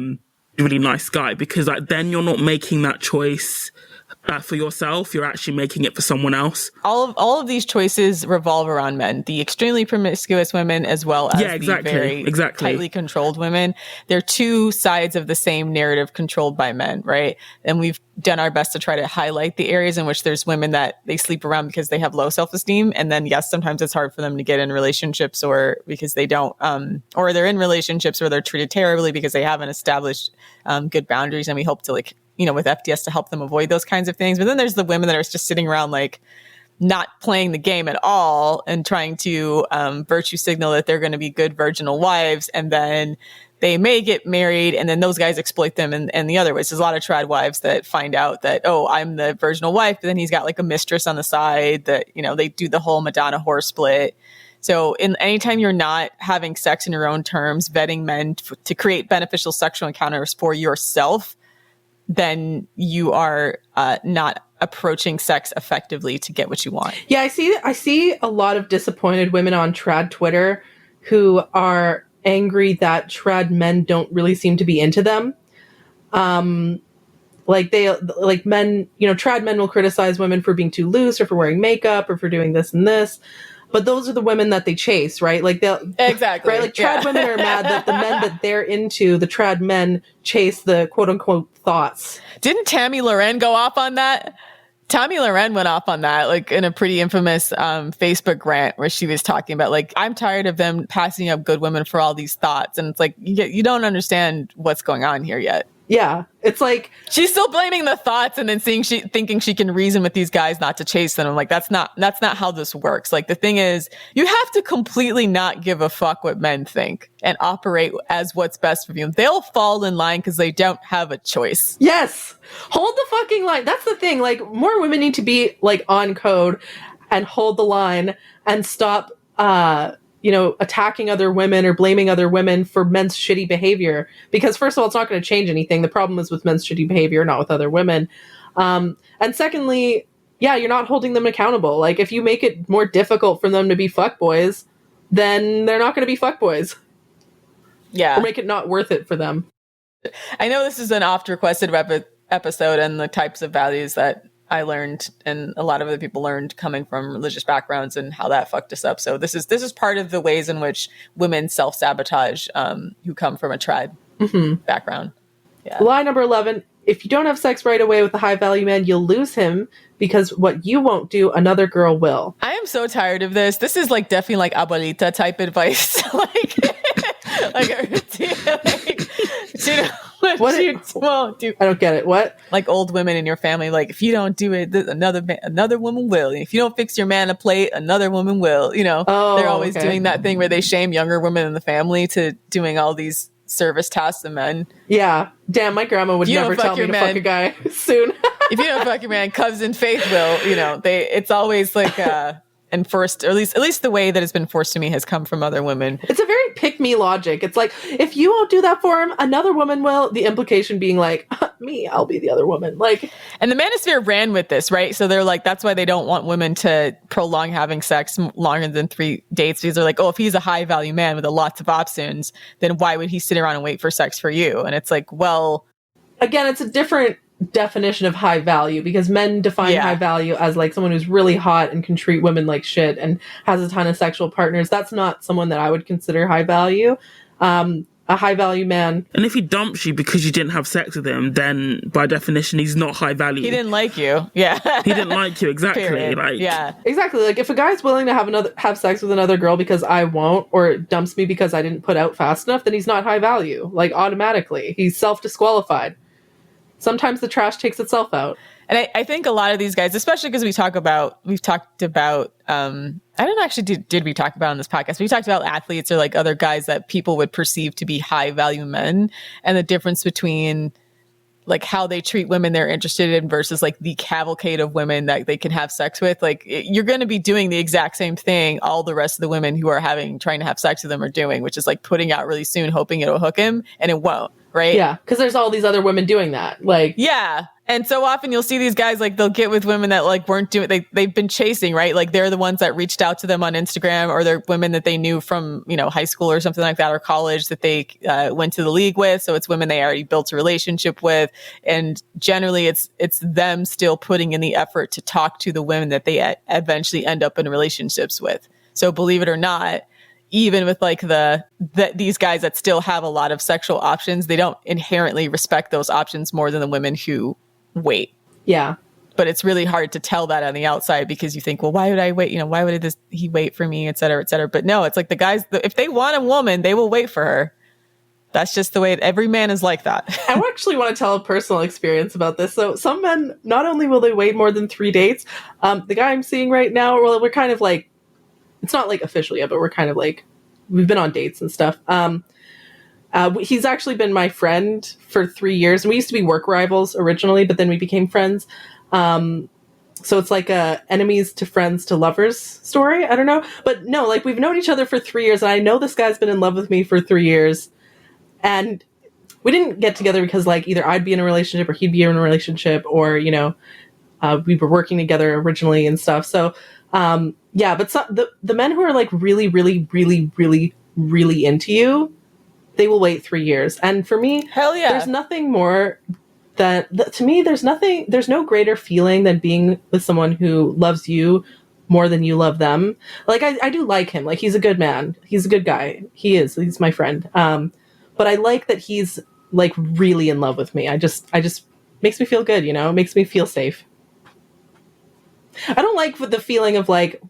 really nice guy, because then you're not making that choice for yourself. You're actually making it for someone else. All of these choices revolve around men. The extremely promiscuous women, as well as the very tightly controlled women. They're two sides of the same narrative controlled by men, right? And we've done our best to try to highlight the areas in which there's women that they sleep around because they have low self-esteem. And then, yes, sometimes it's hard for them to get in relationships, or because they don't, or they're in relationships where they're treated terribly because they haven't established good boundaries. And we hope to with FDS to help them avoid those kinds of things. But then there's the women that are just sitting around not playing the game at all and trying to virtue signal that they're going to be good virginal wives. And then they may get married, and then those guys exploit them in the other ways. There's a lot of trad wives that find out that, oh, I'm the virginal wife, but then he's got a mistress on the side that, they do the whole Madonna whore split. So anytime you're not having sex in your own terms, vetting men to create beneficial sexual encounters for yourself, then you are not approaching sex effectively to get what you want. Yeah, I see a lot of disappointed women on trad Twitter who are angry that trad men don't really seem to be into them. Men, trad men will criticize women for being too loose, or for wearing makeup, or for doing this and this. But those are the women that they chase, right? Exactly. Right? Trad women are mad that the men that they're into, the trad men, chase the quote unquote thoughts. Didn't Tammy Loren go off on that? Tammy Loren went off on that, in a pretty infamous Facebook rant where she was talking about, I'm tired of them passing up good women for all these thoughts. And it's you don't understand what's going on here yet. Yeah, it's she's still blaming the thoughts, and then thinking she can reason with these guys not to chase them. I'm like, that's not how this works. The thing is, you have to completely not give a fuck what men think and operate as what's best for you. They'll fall in line because they don't have a choice. Yes, hold the fucking line. That's the thing. More women need to be on code and hold the line and stop attacking other women or blaming other women for men's shitty behavior. Because first of all, it's not going to change anything. The problem is with men's shitty behavior, not with other women. And secondly, you're not holding them accountable. If you make it more difficult for them to be fuckboys, then they're not going to be fuckboys. Yeah. Or make it not worth it for them. I know this is an oft-requested episode, and the types of values that I learned and a lot of other people learned coming from religious backgrounds, and how that fucked us up. So this is part of the ways in which women self-sabotage who come from a trad background. Yeah. Lie number 11, if you don't have sex right away with a high value man, you'll lose him, because what you won't do, another girl will. I am so tired of this. This is definitely abuelita type advice. What you won't do. I don't get it. What? Old women in your family, if you don't do it, another woman will. If you don't fix your man a plate, another woman will. They're always doing that thing where they shame younger women in the family to doing all these service tasks to men. Yeah. Damn, my grandma would never tell me to fuck a guy soon. If you don't fuck your man, cousin Faith will. It's always enforced, or at least the way that it's been forced to me has come from other women. It's a very pick-me logic. It's if you won't do that for him, another woman will. The implication being me, I'll be the other woman. And the manosphere ran with this, right? So they're that's why they don't want women to prolong having sex longer than 3 dates, because they're if he's a high-value man with lots of options, then why would he sit around and wait for sex for you? And it's well... Again, it's a different definition of high value, because men define high value as someone who's really hot and can treat women like shit and has a ton of sexual partners. That's not someone that I would consider high value. a high value man. And if he dumps you because you didn't have sex with him, then by definition, he's not high value. He didn't like you. Yeah. He didn't like you. Exactly. Period. Like, yeah. Exactly. Like if a guy's willing to have sex with another girl because I won't, or dumps me because I didn't put out fast enough, then he's not high value. Like automatically. He's self-disqualified. Sometimes the trash takes itself out. And I think a lot of these guys, especially because we've talked about, I don't know, actually, did we talk about on this podcast? We talked about athletes or like other guys that people would perceive to be high value men, and the difference between like how they treat women they're interested in versus like the cavalcade of women that they can have sex with. Like you're going to be doing the exact same thing all the rest of the women who are trying to have sex with them are doing, which is like putting out really soon, hoping it'll hook him, and it won't. Right? Yeah, because there's all these other women doing that. Like, yeah. And so often you'll see these guys, like they'll get with women that like weren't doing, they've been chasing, right? Like they're the ones that reached out to them on Instagram, or they're women that they knew from, high school or something like that, or college that they went to the league with. So it's women they already built a relationship with. And generally it's them still putting in the effort to talk to the women that they eventually end up in relationships with. So believe it or not, even with like these guys that still have a lot of sexual options, they don't inherently respect those options more than the women who wait. Yeah. But it's really hard to tell that on the outside because you think, well, why would I wait? Why would he wait for me, et cetera, et cetera. But no, it's like the guys, if they want a woman, they will wait for her. That's just the way every man is like that. I actually want to tell a personal experience about this. So some men, not only will they wait more than 3 dates, the guy I'm seeing right now, well, we're kind of like, it's not like official yet, but we're kind of like, we've been on dates and stuff. He's actually been my friend for 3 years. And we used to be work rivals originally, but then we became friends. So it's like a enemies to friends to lovers story. I don't know. But no, like we've known each other for 3 years. And I know this guy's been in love with me for 3 years. And we didn't get together because like either I'd be in a relationship or he'd be in a relationship, or, we were working together originally and stuff. So, yeah, but the men who are like really, really, really, really, really into you, they will wait 3 years. And for me, hell yeah, there's nothing more to me, there's no greater feeling than being with someone who loves you more than you love them. Like I do like him. Like he's a good man. He's a good guy. He's my friend. But I like that he's like really in love with me. I just makes me feel good, It makes me feel safe. I don't like the feeling of like,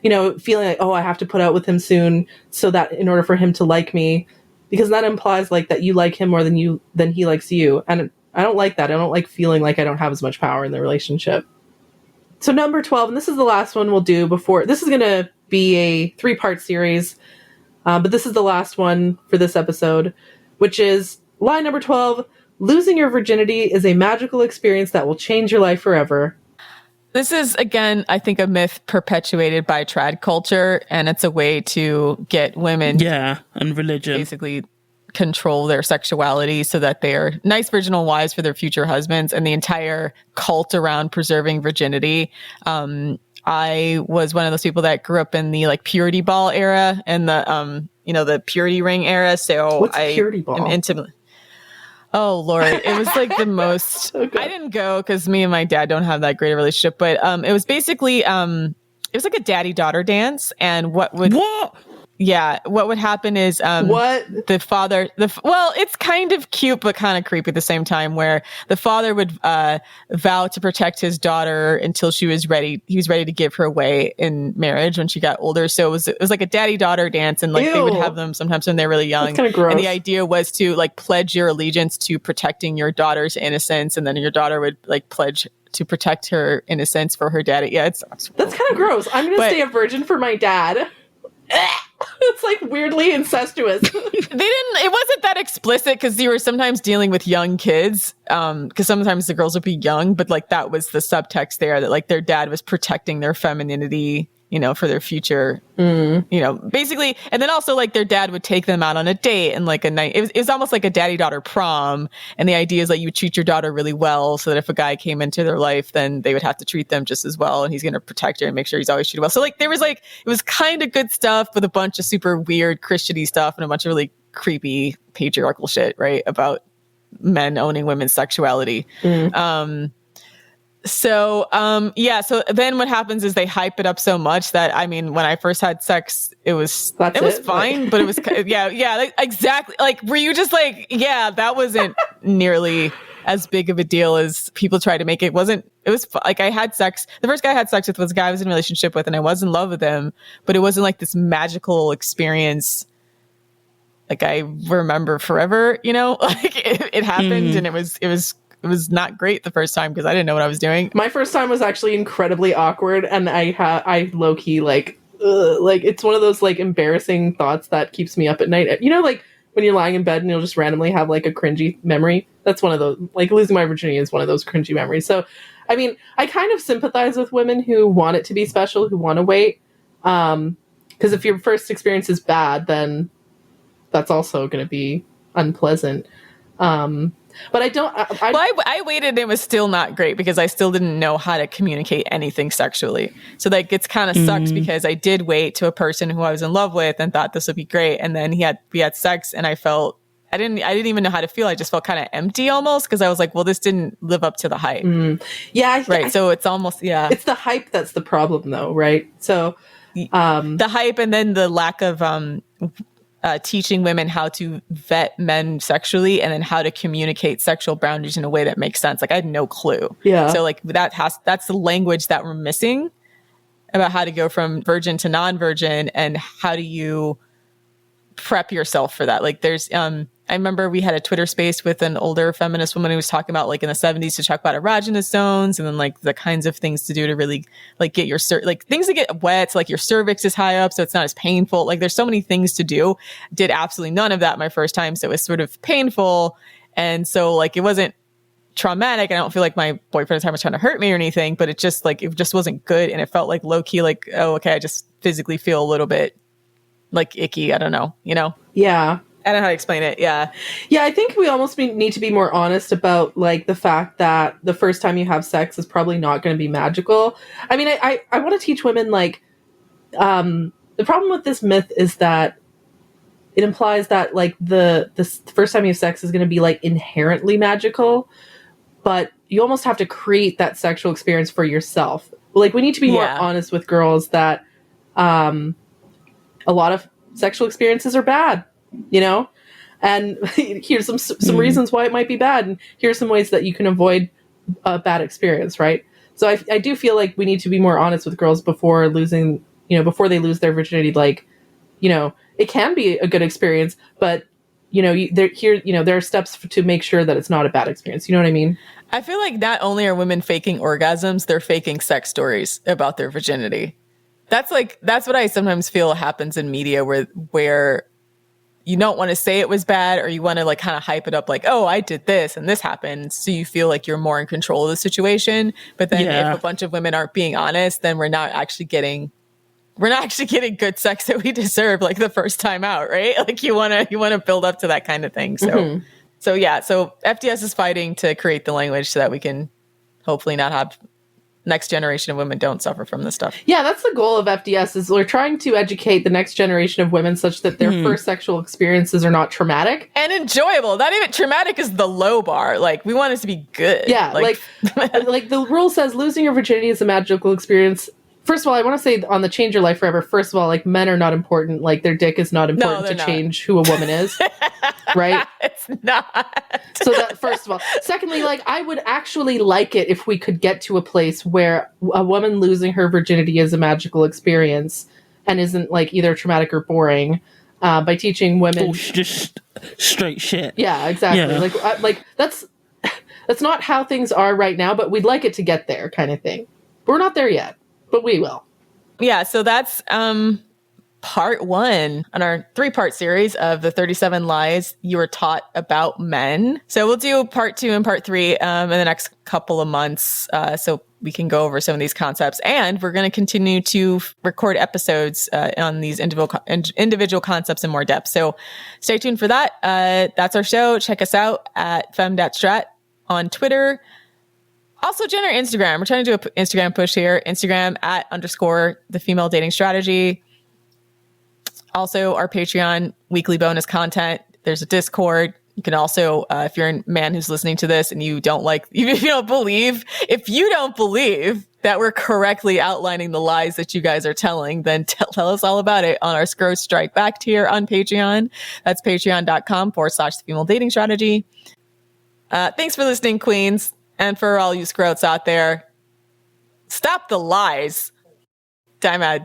feeling like, oh, I have to put out with him soon so that in order for him to like me, because that implies like that you like him more than he likes you. And I don't like that. I don't like feeling like I don't have as much power in the relationship. So number 12, and this is the last one we'll do before, this is going to be a 3-part series. But this is the last one for this episode, which is line number 12. Losing your virginity is a magical experience that will change your life forever. This is, again, I think a myth perpetuated by trad culture, and it's a way to get women, and religion, basically control their sexuality so that they are nice virginal wives for their future husbands, and the entire cult around preserving virginity. I was one of those people that grew up in the like purity ball era and the the purity ring era. So what's purity ball? Am intimately. Oh Lord, it was like the most. Okay. I didn't go because me and my dad don't have that great a relationship. But it was basically it was like a daddy-daughter dance, and what would happen is the father. Well, it's kind of cute but kind of creepy at the same time, where the father would vow to protect his daughter until she was ready. He was ready to give her away in marriage when she got older. So it was like a daddy-daughter dance, and like Ew. They would have them sometimes when they're really young. That's kind of gross. And the idea was to like pledge your allegiance to protecting your daughter's innocence, and then your daughter would like pledge to protect her innocence for her daddy. Yeah, that's kind of gross. I'm gonna stay a virgin for my dad. It's like weirdly incestuous. It wasn't that explicit because you were sometimes dealing with young kids. Because sometimes the girls would be young, but like that was the subtext there, that like their dad was protecting their femininity, for their future, basically. And then also like their dad would take them out on a date and like a night. It was almost like a daddy-daughter prom. And the idea is that you would treat your daughter really well so that if a guy came into their life, then they would have to treat them just as well. And he's going to protect her and make sure he's always treated well. So like there was like, it was kind of good stuff with a bunch of super weird Christian-y stuff and a bunch of really creepy patriarchal shit, right? About men owning women's sexuality. So, so then what happens is they hype it up so much that, I mean, when I first had sex, it was fine, but it was, exactly. Like, were you just like, that wasn't nearly as big of a deal as people try to make it. It was like, I had sex. The first guy I had sex with was a guy I was in a relationship with, and I was in love with him, but it wasn't like this magical experience. Like, I remember forever, like it happened, and it was not great the first time because I didn't know what I was doing. My first time was actually incredibly awkward, and I low key like it's one of those like embarrassing thoughts that keeps me up at night. Like when you're lying in bed and you'll just randomly have like a cringy memory. That's one of those, like losing my virginity is one of those cringy memories. So, I mean, I kind of sympathize with women who want it to be special, who want to wait. Because if your first experience is bad, then that's also going to be unpleasant. But I don't. I waited and it was still not great because I still didn't know how to communicate anything sexually. So like it's kind of sucks because I did wait to a person who I was in love with and thought this would be great, and then we had sex and I didn't even know how to feel. I just felt kind of empty almost because I was like, well, this didn't live up to the hype. Yeah, right. So it's almost It's the hype that's the problem, though, right? So the hype and then the lack of teaching women how to vet men sexually and then how to communicate sexual boundaries in a way that makes sense. Like I had no clue. Yeah. So like that's the language that we're missing about how to go from virgin to non-virgin and how do you prep yourself for that. Like there's, I remember we had a Twitter space with an older feminist woman who was talking about like in the 70s to talk about erogenous zones and then like the kinds of things to do to really like get your like things that get wet. So, like your cervix is high up so it's not as painful. Like there's so many things to do. Did absolutely none of that my first time. So it was sort of painful. And so like it wasn't traumatic. I don't feel like my boyfriend at the time was trying to hurt me or anything, but it just wasn't good. And it felt like low key like, oh, okay, I just physically feel a little bit like icky. I don't know, Yeah. I don't know how to explain it. Yeah. Yeah, I think we almost need to be more honest about like the fact that the first time you have sex is probably not going to be magical. I mean, I want to teach women like the problem with this myth is that it implies that like the first time you have sex is going to be like inherently magical, but you almost have to create that sexual experience for yourself. Like we need to be more honest with girls that a lot of sexual experiences are bad. And here's some reasons why it might be bad, and here's some ways that you can avoid a bad experience, right? So I do feel like we need to be more honest with girls before before they lose their virginity. Like, it can be a good experience, but there are steps to make sure that it's not a bad experience. You know what I mean? I feel like not only are women faking orgasms, they're faking sex stories about their virginity. That's what I sometimes feel happens in media where you don't want to say it was bad, or you want to like kind of hype it up like, oh, I did this and this happened. So you feel like you're more in control of the situation. But then if a bunch of women aren't being honest, then we're not actually getting good sex that we deserve like the first time out, right? Like you want to build up to that kind of thing. So, so FDS is fighting to create the language so that we can hopefully not have next generation of women don't suffer from this stuff. Yeah, that's the goal of FDS is we're trying to educate the next generation of women such that their first sexual experiences are not traumatic. And enjoyable. Not even traumatic is the low bar. Like, we want it to be good. Yeah, like the rule says losing your virginity is a magical experience. First of all, I want to say on the Change Your Life Forever, first of all, like men are not important. Like their dick is not important to change who a woman is. Right? It's not. So that first of all. Secondly, like I would actually like it if we could get to a place where a woman losing her virginity is a magical experience and isn't like either traumatic or boring by teaching women just straight shit. Yeah, exactly. Yeah. Like that's not how things are right now, but we'd like it to get there kind of thing. We're not there yet. But we will. Yeah, so that's part 1 on our 3-part series of the 37 lies you were taught about men. So we'll do part 2 and part 3 in the next couple of months so we can go over some of these concepts. And we're going to continue to record episodes on these individual concepts in more depth. So stay tuned for that. That's our show. Check us out at fem.strat on Twitter. Also, join our Instagram. We're trying to do an Instagram push here. Instagram @_ the female dating strategy. Also, our Patreon weekly bonus content. There's a Discord. You can also, if you're a man who's listening to this and you don't like, if you don't believe that we're correctly outlining the lies that you guys are telling, then tell us all about it on our Scroat Strike Back tier on Patreon. That's patreon.com/the female dating strategy. Thanks for listening, queens. And for all you scroats out there, stop the lies. Time out.